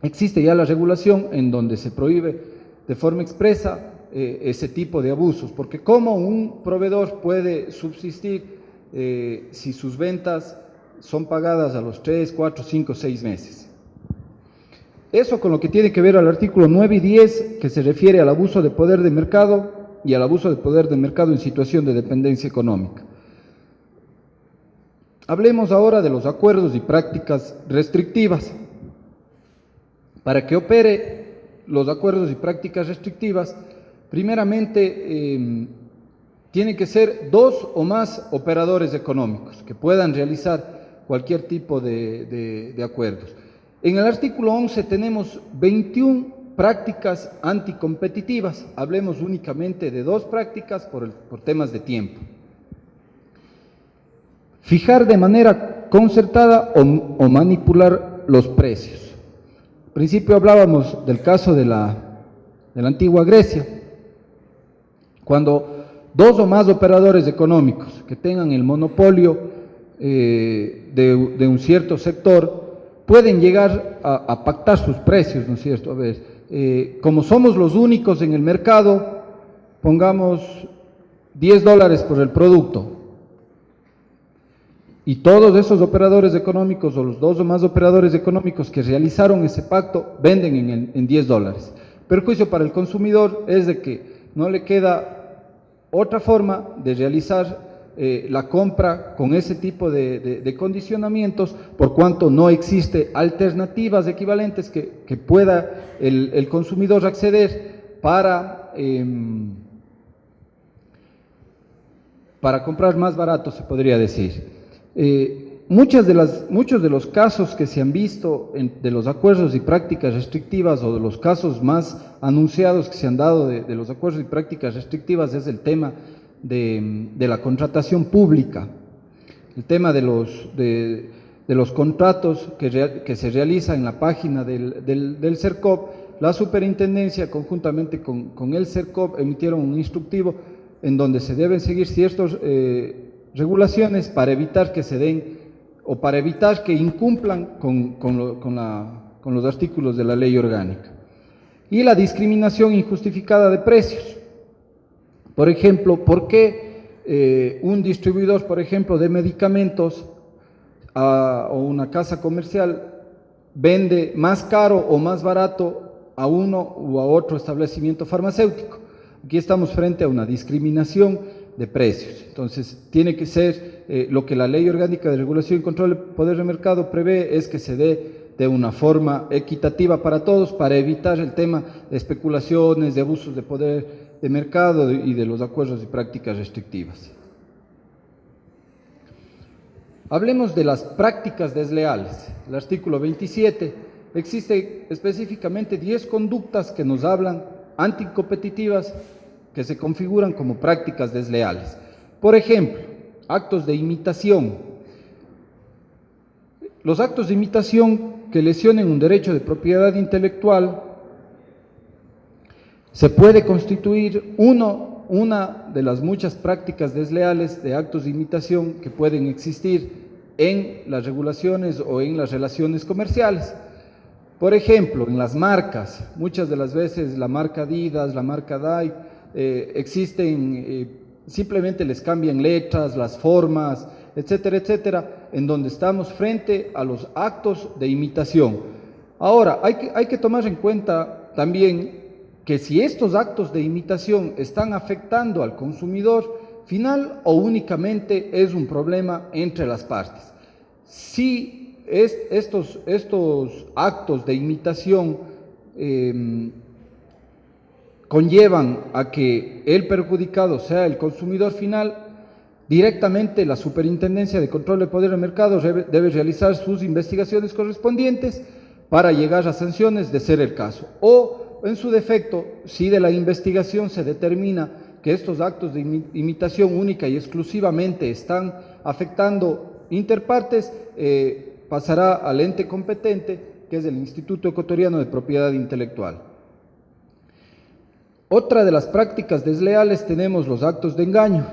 existe ya la regulación en donde se prohíbe de forma expresa ese tipo de abusos, porque ¿cómo un proveedor puede subsistir si sus ventas son pagadas a los 3, 4, 5, 6 meses? Eso con lo que tiene que ver al artículo 9 y 10, que se refiere al abuso de poder de mercado y al abuso de poder de mercado en situación de dependencia económica. Hablemos ahora de los acuerdos y prácticas restrictivas. Para que opere los acuerdos y prácticas restrictivas, primeramente tiene que ser 2 o más operadores económicos que puedan realizar cualquier tipo de acuerdos. En el artículo 11 tenemos 21 prácticas anticompetitivas. Hablemos únicamente de 2 prácticas por temas de tiempo. Fijar de manera concertada o manipular los precios. Al principio hablábamos del caso de la antigua Grecia, cuando 2 o más operadores económicos que tengan el monopolio de un cierto sector pueden llegar a pactar sus precios, ¿no es cierto? A ver, como somos los únicos en el mercado, pongamos $10 por el producto. Y todos esos operadores económicos, o los 2 o más operadores económicos que realizaron ese pacto, venden en $10. Perjuicio para el consumidor es de que no le queda otra forma de realizar la compra con ese tipo de condicionamientos, por cuanto no existe alternativas equivalentes que pueda el consumidor acceder para comprar más barato, se podría decir. Muchos de los casos que se han visto de los acuerdos y prácticas restrictivas, o de los casos más anunciados que se han dado de los acuerdos y prácticas restrictivas, es el tema de la contratación pública, el tema de los contratos que se realizan en la página del CERCOP. La superintendencia, conjuntamente con el CERCOP, emitieron un instructivo en donde se deben seguir ciertas regulaciones para evitar que se den o para evitar que incumplan con los artículos de la ley orgánica. Y la discriminación injustificada de precios. Por ejemplo, ¿por qué un distribuidor, por ejemplo, de medicamentos o una casa comercial vende más caro o más barato a uno u a otro establecimiento farmacéutico? Aquí estamos frente a una discriminación de precios. Entonces, tiene que ser lo que la Ley Orgánica de Regulación y Control del Poder de Mercado prevé, es que se dé de una forma equitativa para todos, para evitar el tema de especulaciones, de abusos de poder de mercado y de los acuerdos y prácticas restrictivas. Hablemos de las prácticas desleales. El artículo 27, existe específicamente 10 conductas que nos hablan anticompetitivas que se configuran como prácticas desleales. Por ejemplo, actos de imitación. Los actos de imitación que lesionen un derecho de propiedad intelectual se puede constituir una de las muchas prácticas desleales de actos de imitación que pueden existir en las regulaciones o en las relaciones comerciales. Por ejemplo, en las marcas, muchas de las veces la marca Adidas, la marca Nike, simplemente les cambian letras, las formas, etcétera, etcétera, en donde estamos frente a los actos de imitación. Ahora, hay que tomar en cuenta también que si estos actos de imitación están afectando al consumidor final o únicamente es un problema entre las partes. Si estos actos de imitación conllevan a que el perjudicado sea el consumidor final, directamente la Superintendencia de Control de Poder de Mercado debe realizar sus investigaciones correspondientes para llegar a sanciones de ser el caso. O, en su defecto, si de la investigación se determina que estos actos de imitación única y exclusivamente están afectando interpartes, pasará al ente competente, que es el Instituto Ecuatoriano de Propiedad Intelectual. Otra de las prácticas desleales tenemos los actos de engaño,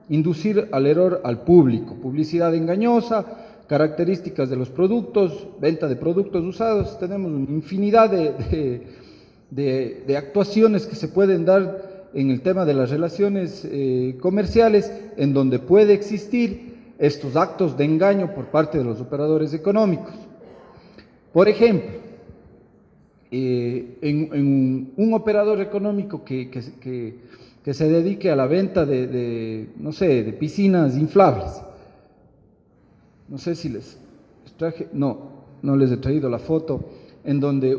inducir al error al público, publicidad engañosa, características de los productos, venta de productos usados. Tenemos una infinidad de actuaciones que se pueden dar en el tema de las relaciones comerciales, en donde puede existir estos actos de engaño por parte de los económicos. Por ejemplo, en un operador económico que se dedique a la venta no sé, de piscinas inflables. No sé si les traje, no les he traído la foto, en donde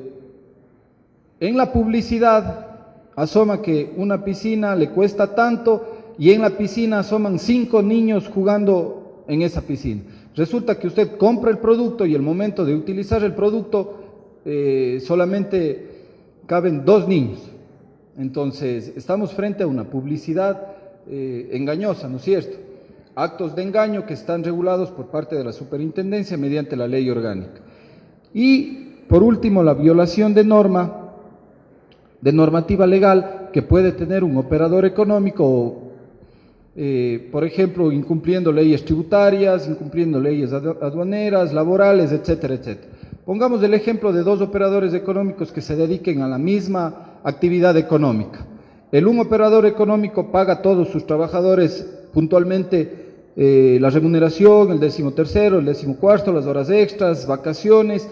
en la publicidad asoma que una piscina le cuesta tanto y en la piscina asoman 5 niños jugando en esa piscina. Resulta que usted compra el producto y el momento de utilizar el producto solamente caben 2 niños. Entonces, estamos frente a una publicidad engañosa, ¿no es cierto? Actos de engaño que están regulados por parte de la Superintendencia mediante la ley orgánica. Y, por último, la violación de normativa legal que puede tener un operador económico, por ejemplo, incumpliendo leyes tributarias, incumpliendo leyes aduaneras, laborales, etcétera, etcétera. Pongamos el ejemplo de 2 operadores económicos que se dediquen a la misma actividad económica. Un operador económico paga a todos sus trabajadores puntualmente la remuneración, el 13º, el 14º, las horas extras, vacaciones,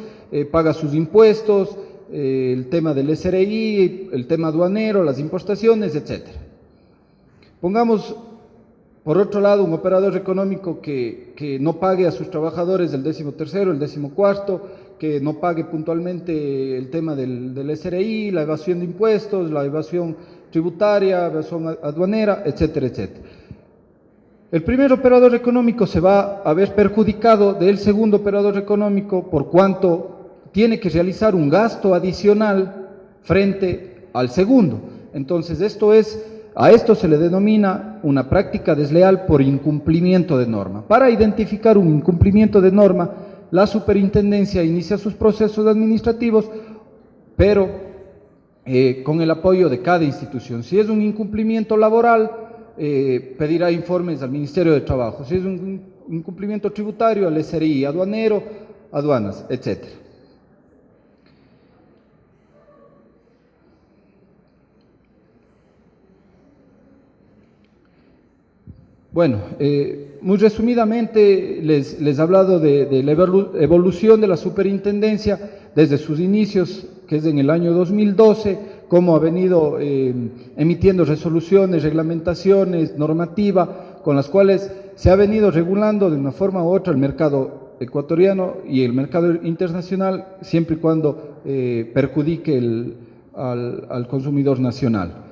paga sus impuestos, el tema del SRI, el tema aduanero, las importaciones, etc. Pongamos, por otro lado, un operador económico que no pague a sus trabajadores el 13º, el 14º, que no pague puntualmente el tema del SRI, la evasión de impuestos, la evasión tributaria, evasión aduanera, etcétera, etcétera. El primer operador económico se va a ver perjudicado del segundo operador económico por cuanto tiene que realizar un gasto adicional frente al segundo. Entonces, a esto se le denomina una práctica desleal por incumplimiento de norma. Para identificar un incumplimiento de norma, la Superintendencia inicia sus procesos administrativos, pero con el apoyo de cada institución. Si es un incumplimiento laboral, pedirá informes al Ministerio de Trabajo. Si es un incumplimiento tributario, al SRI, aduanero, aduanas, etc. Bueno, muy resumidamente les he hablado de la evolución de la Superintendencia desde sus inicios, que es en el año 2012, cómo ha venido emitiendo resoluciones, reglamentaciones, normativa, con las cuales se ha venido regulando de una forma u otra el mercado ecuatoriano y el mercado internacional, siempre y cuando perjudique al consumidor nacional.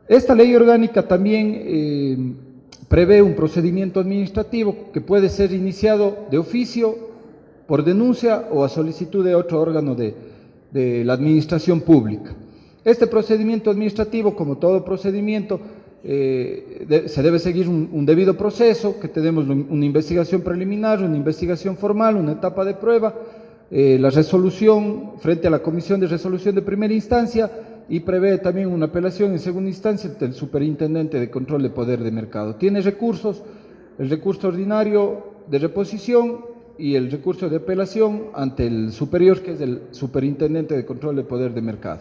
Esta ley orgánica también prevé un procedimiento administrativo que puede ser iniciado de oficio, por denuncia o a solicitud de otro órgano de la administración pública. Este procedimiento administrativo, como todo procedimiento, se debe seguir un debido proceso, que tenemos una investigación preliminar, una investigación formal, una etapa de prueba, la resolución frente a la Comisión de Resolución de Primera Instancia, y prevé también una apelación en segunda instancia ante el Superintendente de Control de Poder de Mercado. Tiene recursos, el recurso ordinario de reposición y el recurso de apelación ante el superior, que es el Superintendente de Control de Poder de Mercado.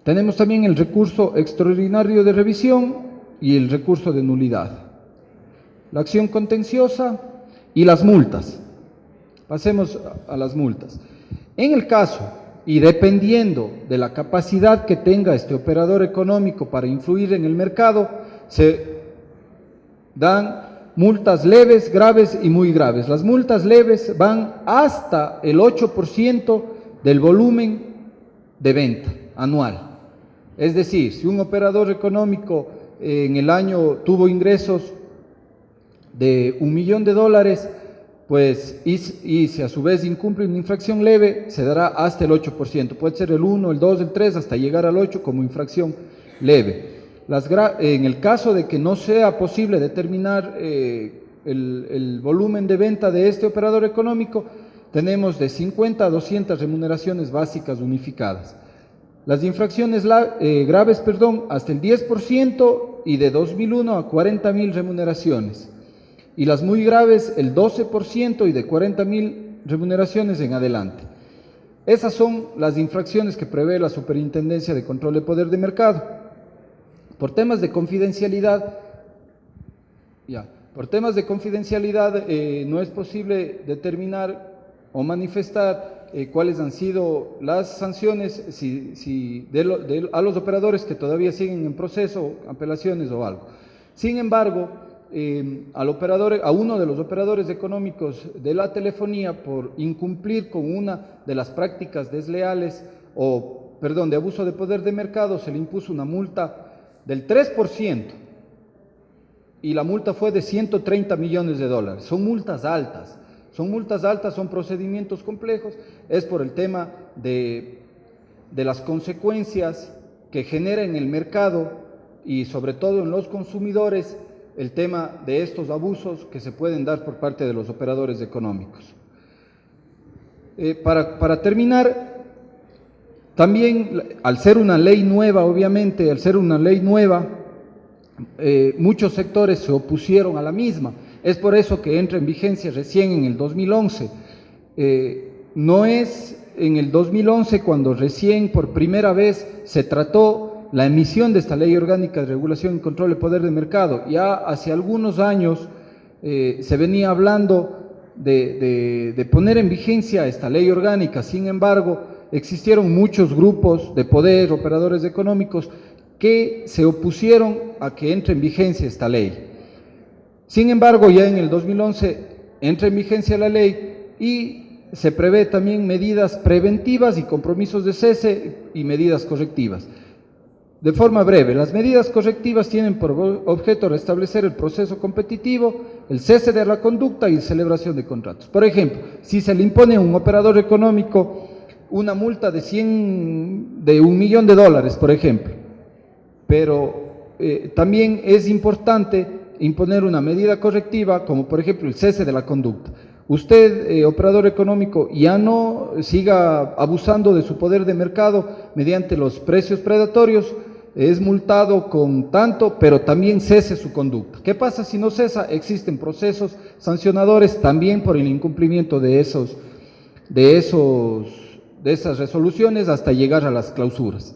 Tenemos también el recurso extraordinario de revisión y el recurso de nulidad. La acción contenciosa y las multas. Pasemos a las multas. En el caso, y dependiendo de la capacidad que tenga este operador económico para influir en el mercado, se dan multas leves, graves y muy graves. Las multas leves van hasta el 8% del volumen de venta anual. Es decir, si un operador económico en el año tuvo ingresos de $1 millón, pues, y si a su vez incumple una infracción leve, se dará hasta el 8%. Puede ser el 1, el 2, el 3, hasta llegar al 8 como infracción leve. En el caso de que no sea posible determinar el volumen de venta de este operador económico, tenemos de 50 a 200 remuneraciones básicas unificadas. Las infracciones graves, hasta el 10% y de 2.001 a 40.000 remuneraciones. Y las muy graves, el 12% y de 40.000 remuneraciones en adelante. Esas son las infracciones que prevé la Superintendencia de Control de Poder de Mercado. Por temas de confidencialidad, no es posible determinar o manifestar cuáles han sido las sanciones a los operadores que todavía siguen en proceso, apelaciones o algo. Sin embargo, a uno de los operadores económicos de la telefonía, por incumplir con una de las prácticas desleales de abuso de poder de mercado, se le impuso una multa del 3%, y la multa fue de $130 millones. Son multas altas, son procedimientos complejos, es por el tema de las consecuencias que genera en el mercado y sobre todo en los consumidores el tema de estos abusos que se pueden dar por parte de los operadores económicos. Para terminar, también al ser una ley nueva, muchos sectores se opusieron a la misma. Es por eso que entra en vigencia recién en el 2011. No es en el 2011 cuando recién por primera vez se trató la emisión de esta Ley Orgánica de Regulación y Control de Poder de Mercado. Ya hace algunos años se venía hablando de poner en vigencia esta Ley Orgánica. Sin embargo, existieron muchos grupos de poder, operadores económicos, que se opusieron a que entre en vigencia esta ley. Sin embargo, ya en el 2011 entra en vigencia la ley y se prevé también medidas preventivas y compromisos de cese y medidas correctivas. De forma breve, las medidas correctivas tienen por objeto restablecer el proceso competitivo, el cese de la conducta y celebración de contratos. Por ejemplo, si se le impone a un operador económico una multa de $1 millón, por ejemplo, pero también es importante imponer una medida correctiva, como por ejemplo el cese de la conducta. Usted, operador económico, ya no siga abusando de su poder de mercado mediante los precios predatorios, es multado con tanto, pero también cese su conducta. ¿Qué pasa si no cesa? Existen procesos sancionadores también por el incumplimiento de esas resoluciones hasta llegar a las clausuras.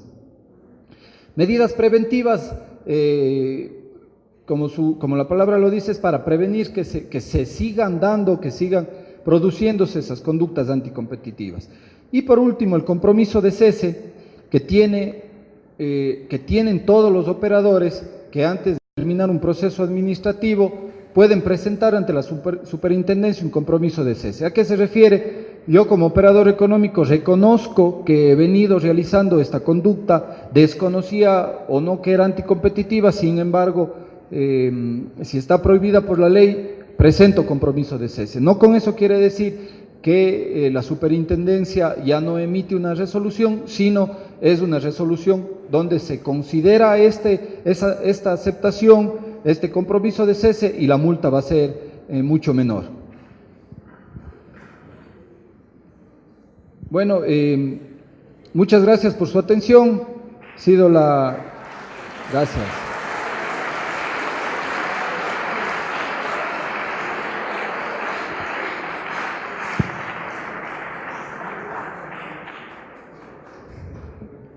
Medidas preventivas, como la palabra lo dice, es para prevenir que se sigan dando, que sigan produciéndose esas conductas anticompetitivas. Y por último, el compromiso de cese que tienen todos los operadores que antes de terminar un proceso administrativo pueden presentar ante la superintendencia un compromiso de cese. ¿A qué se refiere? Yo como operador económico reconozco que he venido realizando esta conducta, desconocía o no que era anticompetitiva, sin embargo, si está prohibida por la ley, presento compromiso de cese. No con eso quiere decir que la superintendencia ya no emite una resolución, sino es una resolución donde se considera esta aceptación, este compromiso de cese, y la multa va a ser mucho menor. Bueno, muchas gracias por su atención. Ha sido la... Gracias.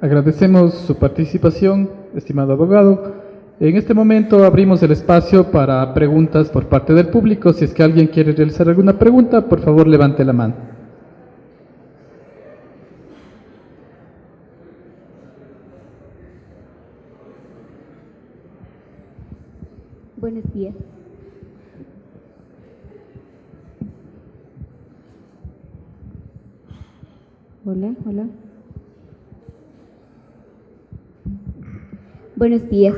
Agradecemos su participación, estimado abogado. En este momento abrimos el espacio para preguntas por parte del público. Si es que alguien quiere realizar alguna pregunta, por favor levante la mano. Buenos días. Hola. Buenos días.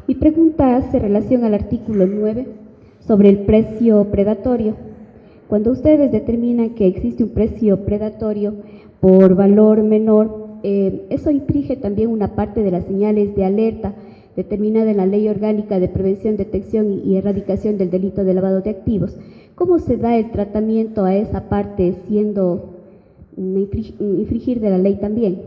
Mi pregunta hace relación al artículo 9 sobre el precio predatorio. Cuando ustedes determinan que existe un precio predatorio por valor menor, eso infringe también una parte de las señales de alerta determinada en la Ley Orgánica de Prevención, Detección y Erradicación del Delito de Lavado de Activos. ¿Cómo se da el tratamiento a esa parte, siendo infringir de la ley también?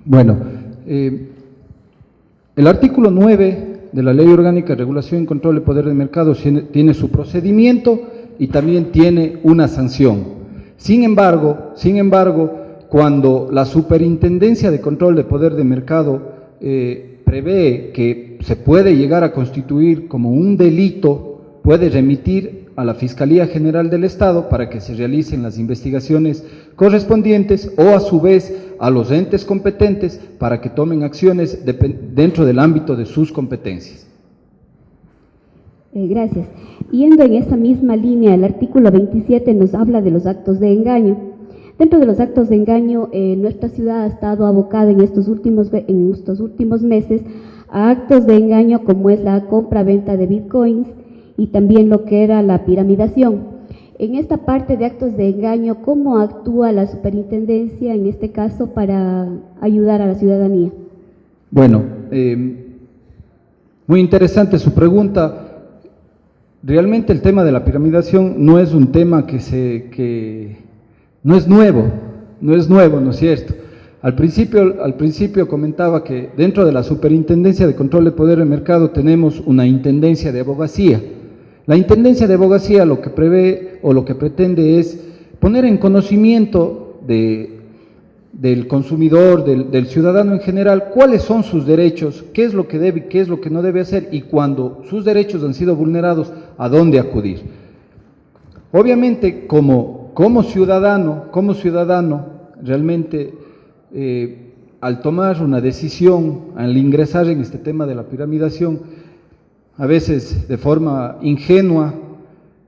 Bueno, el artículo 9 de la Ley Orgánica de Regulación y Control del Poder de Mercado tiene su procedimiento y también tiene una sanción. Sin embargo, cuando la Superintendencia de Control de Poder de Mercado prevé que se puede llegar a constituir como un delito, puede remitir a la Fiscalía General del Estado para que se realicen las investigaciones correspondientes, o a su vez a los entes competentes para que tomen acciones dentro del ámbito de sus competencias. Gracias. Yendo en esa misma línea, el artículo 27 nos habla de los actos de engaño. Dentro de los actos de engaño, nuestra ciudad ha estado abocada en estos últimos meses a actos de engaño como es la compra-venta de bitcoins y también lo que era la piramidación. En esta parte de actos de engaño, ¿cómo actúa la superintendencia en este caso para ayudar a la ciudadanía? Bueno, muy interesante su pregunta. Realmente el tema de la piramidación no es un tema que no es nuevo, ¿no es cierto? Al principio comentaba que dentro de la Superintendencia de Control de Poder de Mercado tenemos una Intendencia de Abogacía. La Intendencia de Abogacía lo que prevé o lo que pretende es poner en conocimiento del consumidor, del ciudadano en general, cuáles son sus derechos, qué es lo que debe y qué es lo que no debe hacer, y cuando sus derechos han sido vulnerados, a dónde acudir. Obviamente, como ciudadano, realmente al tomar una decisión, al ingresar en este tema de la piramidación, a veces de forma ingenua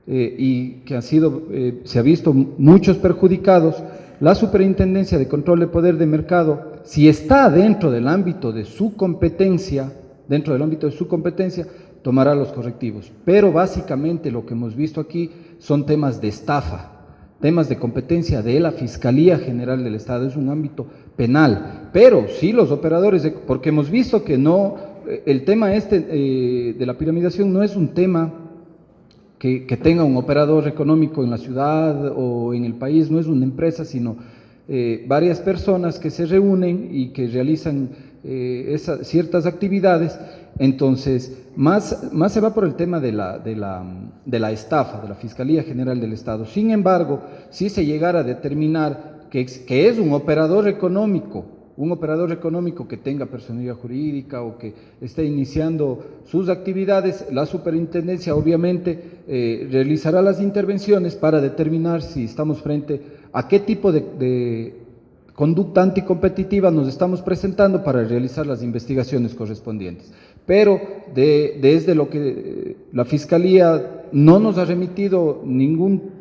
y que se ha visto muchos perjudicados, la Superintendencia de Control de Poder de Mercado, si está dentro del ámbito de su competencia, tomará los correctivos. Pero básicamente lo que hemos visto aquí son temas de estafa, temas de competencia de la Fiscalía General del Estado, es un ámbito penal. Pero sí los operadores, porque hemos visto que el tema de la piramidación no es un tema que tenga un operador económico en la ciudad o en el país, no es una empresa, sino varias personas que se reúnen y que realizan ciertas actividades. Entonces, más se va por el tema de la estafa, de la Fiscalía General del Estado. Sin embargo, si se llegara a determinar que es un operador económico que tenga personalidad jurídica o que esté iniciando sus actividades, la superintendencia obviamente realizará las intervenciones para determinar si estamos frente a qué tipo de conducta anticompetitiva nos estamos presentando para realizar las investigaciones correspondientes. Pero desde lo que la Fiscalía no nos ha remitido ningún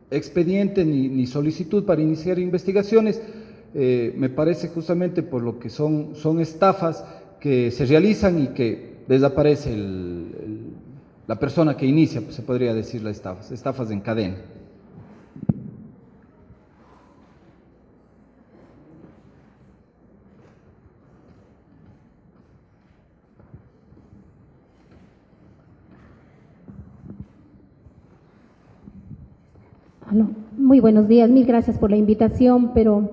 expediente ni solicitud para iniciar investigaciones, me parece justamente por lo que son estafas que se realizan y que desaparece la persona que inicia, pues se podría decir las estafas en cadena. Aló. Muy buenos días, mil gracias por la invitación, pero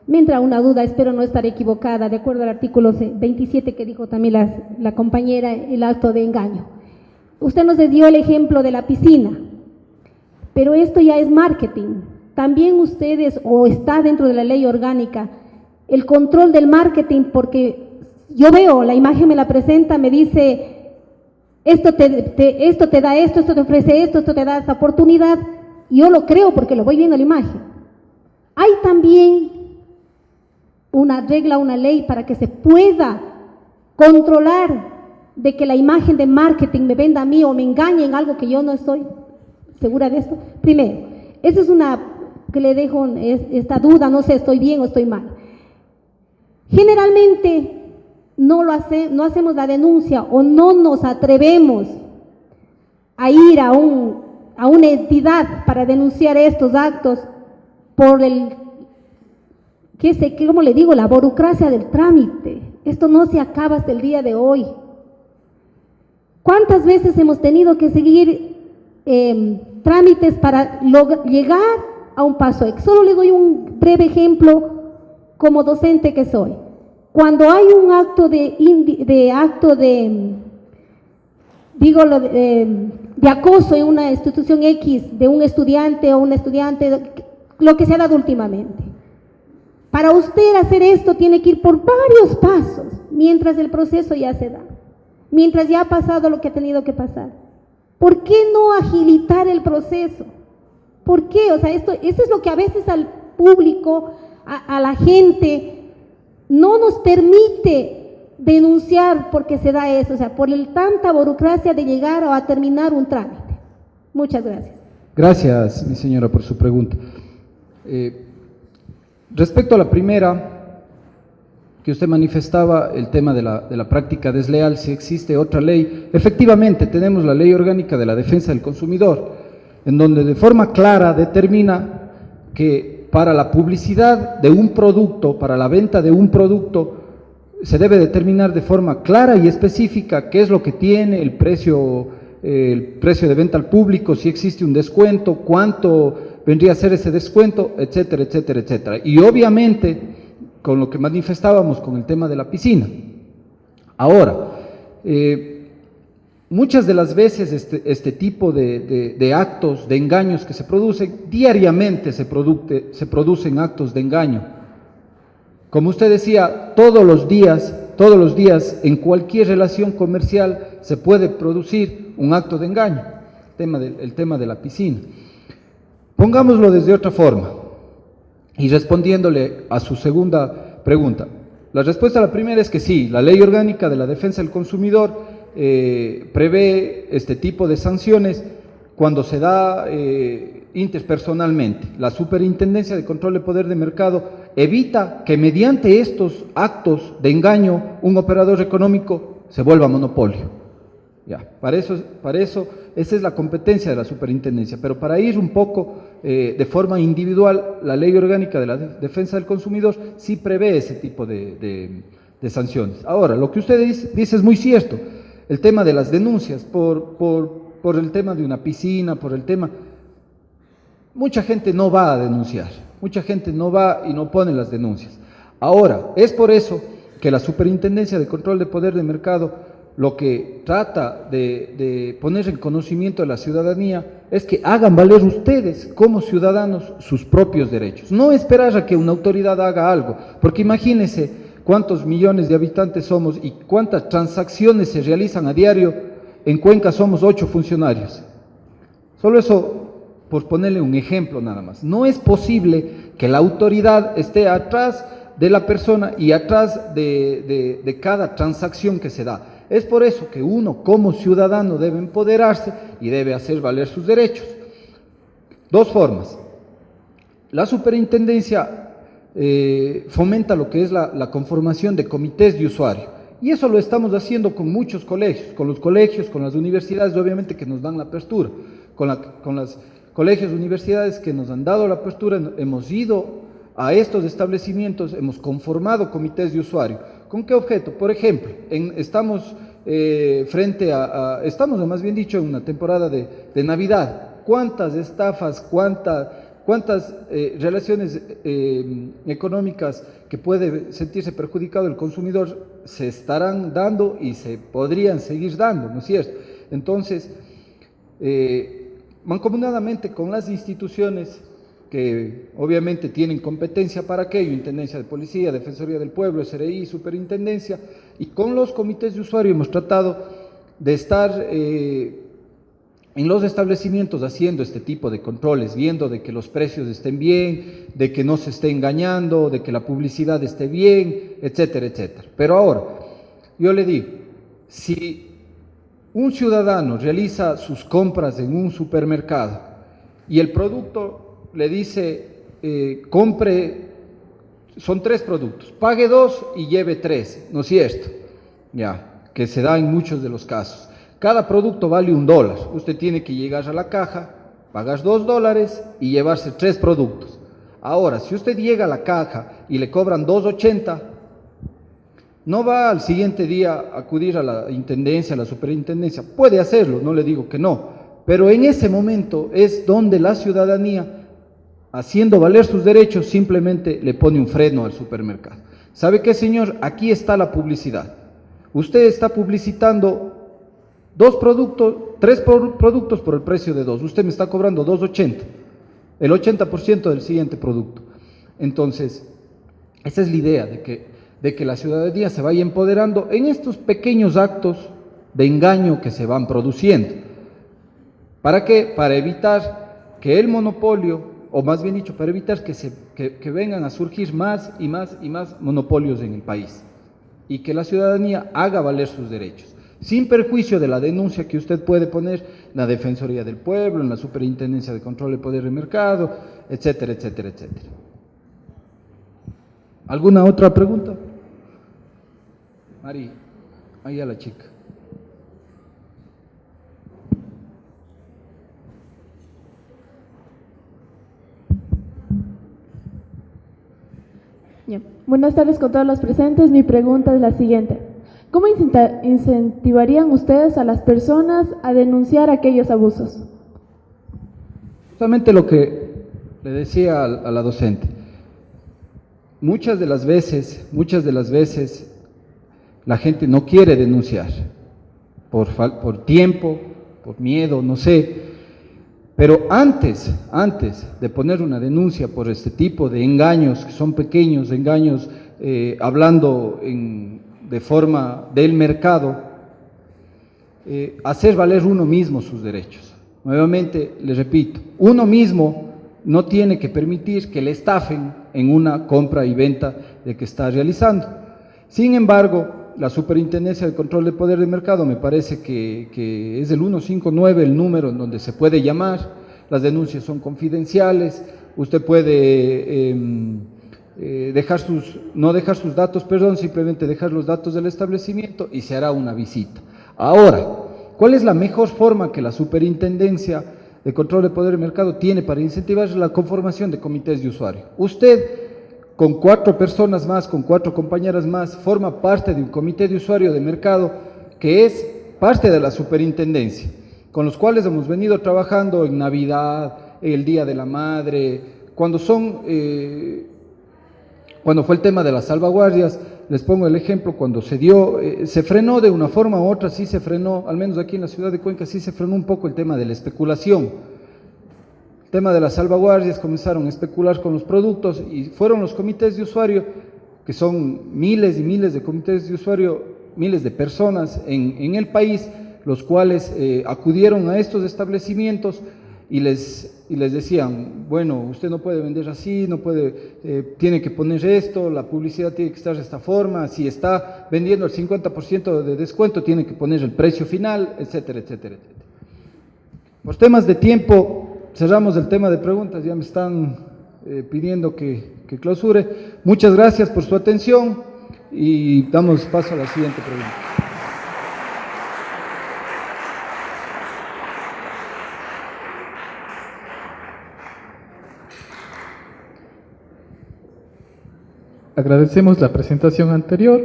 me entra una duda, espero no estar equivocada, de acuerdo al artículo 27 que dijo también la compañera, el acto de engaño. Usted nos dio el ejemplo de la piscina, pero esto ya es marketing. También ustedes, o está dentro de la ley orgánica, el control del marketing, porque yo veo, la imagen me la presenta, me dice, esto te da esto, esto te ofrece esto te da esta oportunidad. Yo lo creo porque lo voy viendo en la imagen. Hay también una regla, una ley para que se pueda controlar de que la imagen de marketing me venda a mí o me engañe en algo que yo no estoy segura de esto. Primero, esa es una que le dejo esta duda, no sé, estoy bien o estoy mal. Generalmente no hacemos la denuncia o no nos atrevemos a ir a una entidad para denunciar estos actos por ¿cómo le digo? La burocracia del trámite. Esto no se acaba hasta el día de hoy. ¿Cuántas veces hemos tenido que seguir trámites para llegar a un paso? Solo le doy un breve ejemplo como docente que soy. Cuando hay un acto de acoso en una institución X de un estudiante o una estudiante, lo que se ha dado últimamente. Para usted hacer esto tiene que ir por varios pasos, mientras el proceso ya se da, mientras ya ha pasado lo que ha tenido que pasar. ¿Por qué no agilitar el proceso? ¿Por qué? O sea, esto es lo que a veces al público, a la gente, no nos permite denunciar porque se da eso, o sea, por tanta burocracia de llegar a terminar un trámite. Muchas gracias. Gracias, mi señora, por su pregunta. Respecto a la primera, que usted manifestaba, el tema de la práctica desleal, si existe otra ley, efectivamente tenemos la Ley Orgánica de la Defensa del Consumidor, en donde de forma clara determina que para la publicidad de un producto, para la venta de un producto, se debe determinar de forma clara y específica qué es lo que tiene, el precio de venta al público, si existe un descuento, cuánto vendría a ser ese descuento, etcétera, etcétera, etcétera. Y obviamente, con lo que manifestábamos con el tema de la piscina. Ahora, muchas de las veces este tipo de actos, de engaños que se producen, diariamente se producen actos de engaño. Como usted decía, todos los días, en cualquier relación comercial se puede producir un acto de engaño, el tema de la piscina. Pongámoslo desde otra forma y respondiéndole a su segunda pregunta. La respuesta a la primera es que sí, la Ley Orgánica de la Defensa del Consumidor prevé este tipo de sanciones cuando se da interpersonalmente. La Superintendencia de Control de Poder de Mercado evita que mediante estos actos de engaño un operador económico se vuelva monopolio. Ya, para eso esa es la competencia de la superintendencia, pero para ir un poco de forma individual, la Ley Orgánica de la Defensa del Consumidor sí prevé ese tipo de sanciones. Ahora, lo que usted dice es muy cierto, el tema de las denuncias por el tema de una piscina, por el tema... Mucha gente no va a denunciar, mucha gente no va y no pone las denuncias. Ahora, es por eso que la Superintendencia de Control de Poder de Mercado lo que trata de poner en conocimiento de la ciudadanía es que hagan valer ustedes como ciudadanos sus propios derechos. No esperar a que una autoridad haga algo, porque imagínense cuántos millones de habitantes somos y cuántas transacciones se realizan a diario. En Cuenca somos 8 funcionarios. Solo eso, por ponerle un ejemplo nada más. No es posible que la autoridad esté atrás de la persona y atrás de cada transacción que se da. Es por eso que uno como ciudadano debe empoderarse y debe hacer valer sus derechos. Dos formas. La superintendencia fomenta lo que es la conformación de comités de usuario. Y eso lo estamos haciendo con muchos colegios, con los colegios, con las universidades, obviamente que nos dan la apertura. Con los colegios, universidades que nos han dado la apertura, hemos ido a estos establecimientos, hemos conformado comités de usuario. ¿Con qué objeto? Por ejemplo, estamos más bien dicho, en una temporada de Navidad. ¿Cuántas estafas, cuánta cuántas relaciones económicas que puede sentirse perjudicado el consumidor se estarán dando y se podrían seguir dando, ¿no es cierto? Entonces, mancomunadamente con las instituciones que obviamente tienen competencia para aquello, Intendencia de Policía, Defensoría del Pueblo, SRI, Superintendencia, y con los comités de usuario hemos tratado de estar en los establecimientos haciendo este tipo de controles, viendo de que los precios estén bien, de que no se esté engañando, de que la publicidad esté bien, etcétera, etcétera. Pero ahora, yo le digo, si un ciudadano realiza sus compras en un supermercado y el producto le dice, compre, son 3 productos, pague 2 y lleve 3, ¿no es cierto? Ya, que se da en muchos de los casos. Cada producto vale $1. Usted tiene que llegar a la caja, pagar $2 y llevarse 3 productos. Ahora, si usted llega a la caja y le cobran $2.80, no va al siguiente día a acudir a la intendencia, a la superintendencia. Puede hacerlo, no le digo que no, pero en ese momento es donde la ciudadanía, haciendo valer sus derechos, simplemente le pone un freno al supermercado. ¿Sabe qué, señor? Aquí está la publicidad. Usted está publicitando 3 productos por el precio de 2. Usted me está cobrando $2.80, el 80% del siguiente producto. Entonces, esa es la idea, de que la ciudadanía se vaya empoderando en estos pequeños actos de engaño que se van produciendo. ¿Para qué? Para evitar que el monopolio, o más bien dicho, para evitar que vengan a surgir más y más y más monopolios en el país, y que la ciudadanía haga valer sus derechos, sin perjuicio de la denuncia que usted puede poner en la Defensoría del Pueblo, en la Superintendencia de Control de Poder de Mercado, etcétera, etcétera, etcétera. ¿Alguna otra pregunta? Mari, ahí a la chica. Bien. Buenas tardes con todos los presentes. Mi pregunta es la siguiente. ¿Cómo incentivarían ustedes a las personas a denunciar aquellos abusos? Justamente lo que le decía a la docente. Muchas de las veces la gente no quiere denunciar por tiempo, por miedo, no sé. Pero antes de poner una denuncia por este tipo de engaños, que son pequeños engaños, hablando de forma del mercado, hacer valer uno mismo sus derechos. Nuevamente, les repito, uno mismo no tiene que permitir que le estafen en una compra y venta de que está realizando. Sin embargo, la Superintendencia de Control de Poder de Mercado, me parece que es el 159 el número en donde se puede llamar, las denuncias son confidenciales, usted puede no dejar sus datos, simplemente dejar los datos del establecimiento y se hará una visita. Ahora, ¿cuál es la mejor forma que la Superintendencia de Control de Poder de Mercado tiene para incentivar la conformación de comités de usuario? Usted, con 4 personas más, con 4 compañeras más, forma parte de un comité de usuario de mercado que es parte de la superintendencia, con los cuales hemos venido trabajando en Navidad, el Día de la Madre, cuando fue el tema de las salvaguardias. Les pongo el ejemplo, cuando se frenó de una forma u otra, sí se frenó, al menos aquí en la ciudad de Cuenca, sí se frenó un poco el tema de la especulación. El tema de las salvaguardias, comenzaron a especular con los productos y fueron los comités de usuario, que son miles y miles de comités de usuario, miles de personas en el país, los cuales acudieron a estos establecimientos y les decían, bueno, usted no puede vender así, no puede, tiene que poner esto, la publicidad tiene que estar de esta forma, si está vendiendo el 50% de descuento, tiene que poner el precio final, etcétera, etcétera, etcétera. Por temas de tiempo, cerramos el tema de preguntas, ya me están pidiendo que clausure. Muchas gracias por su atención y damos paso a la siguiente pregunta. Agradecemos la presentación anterior.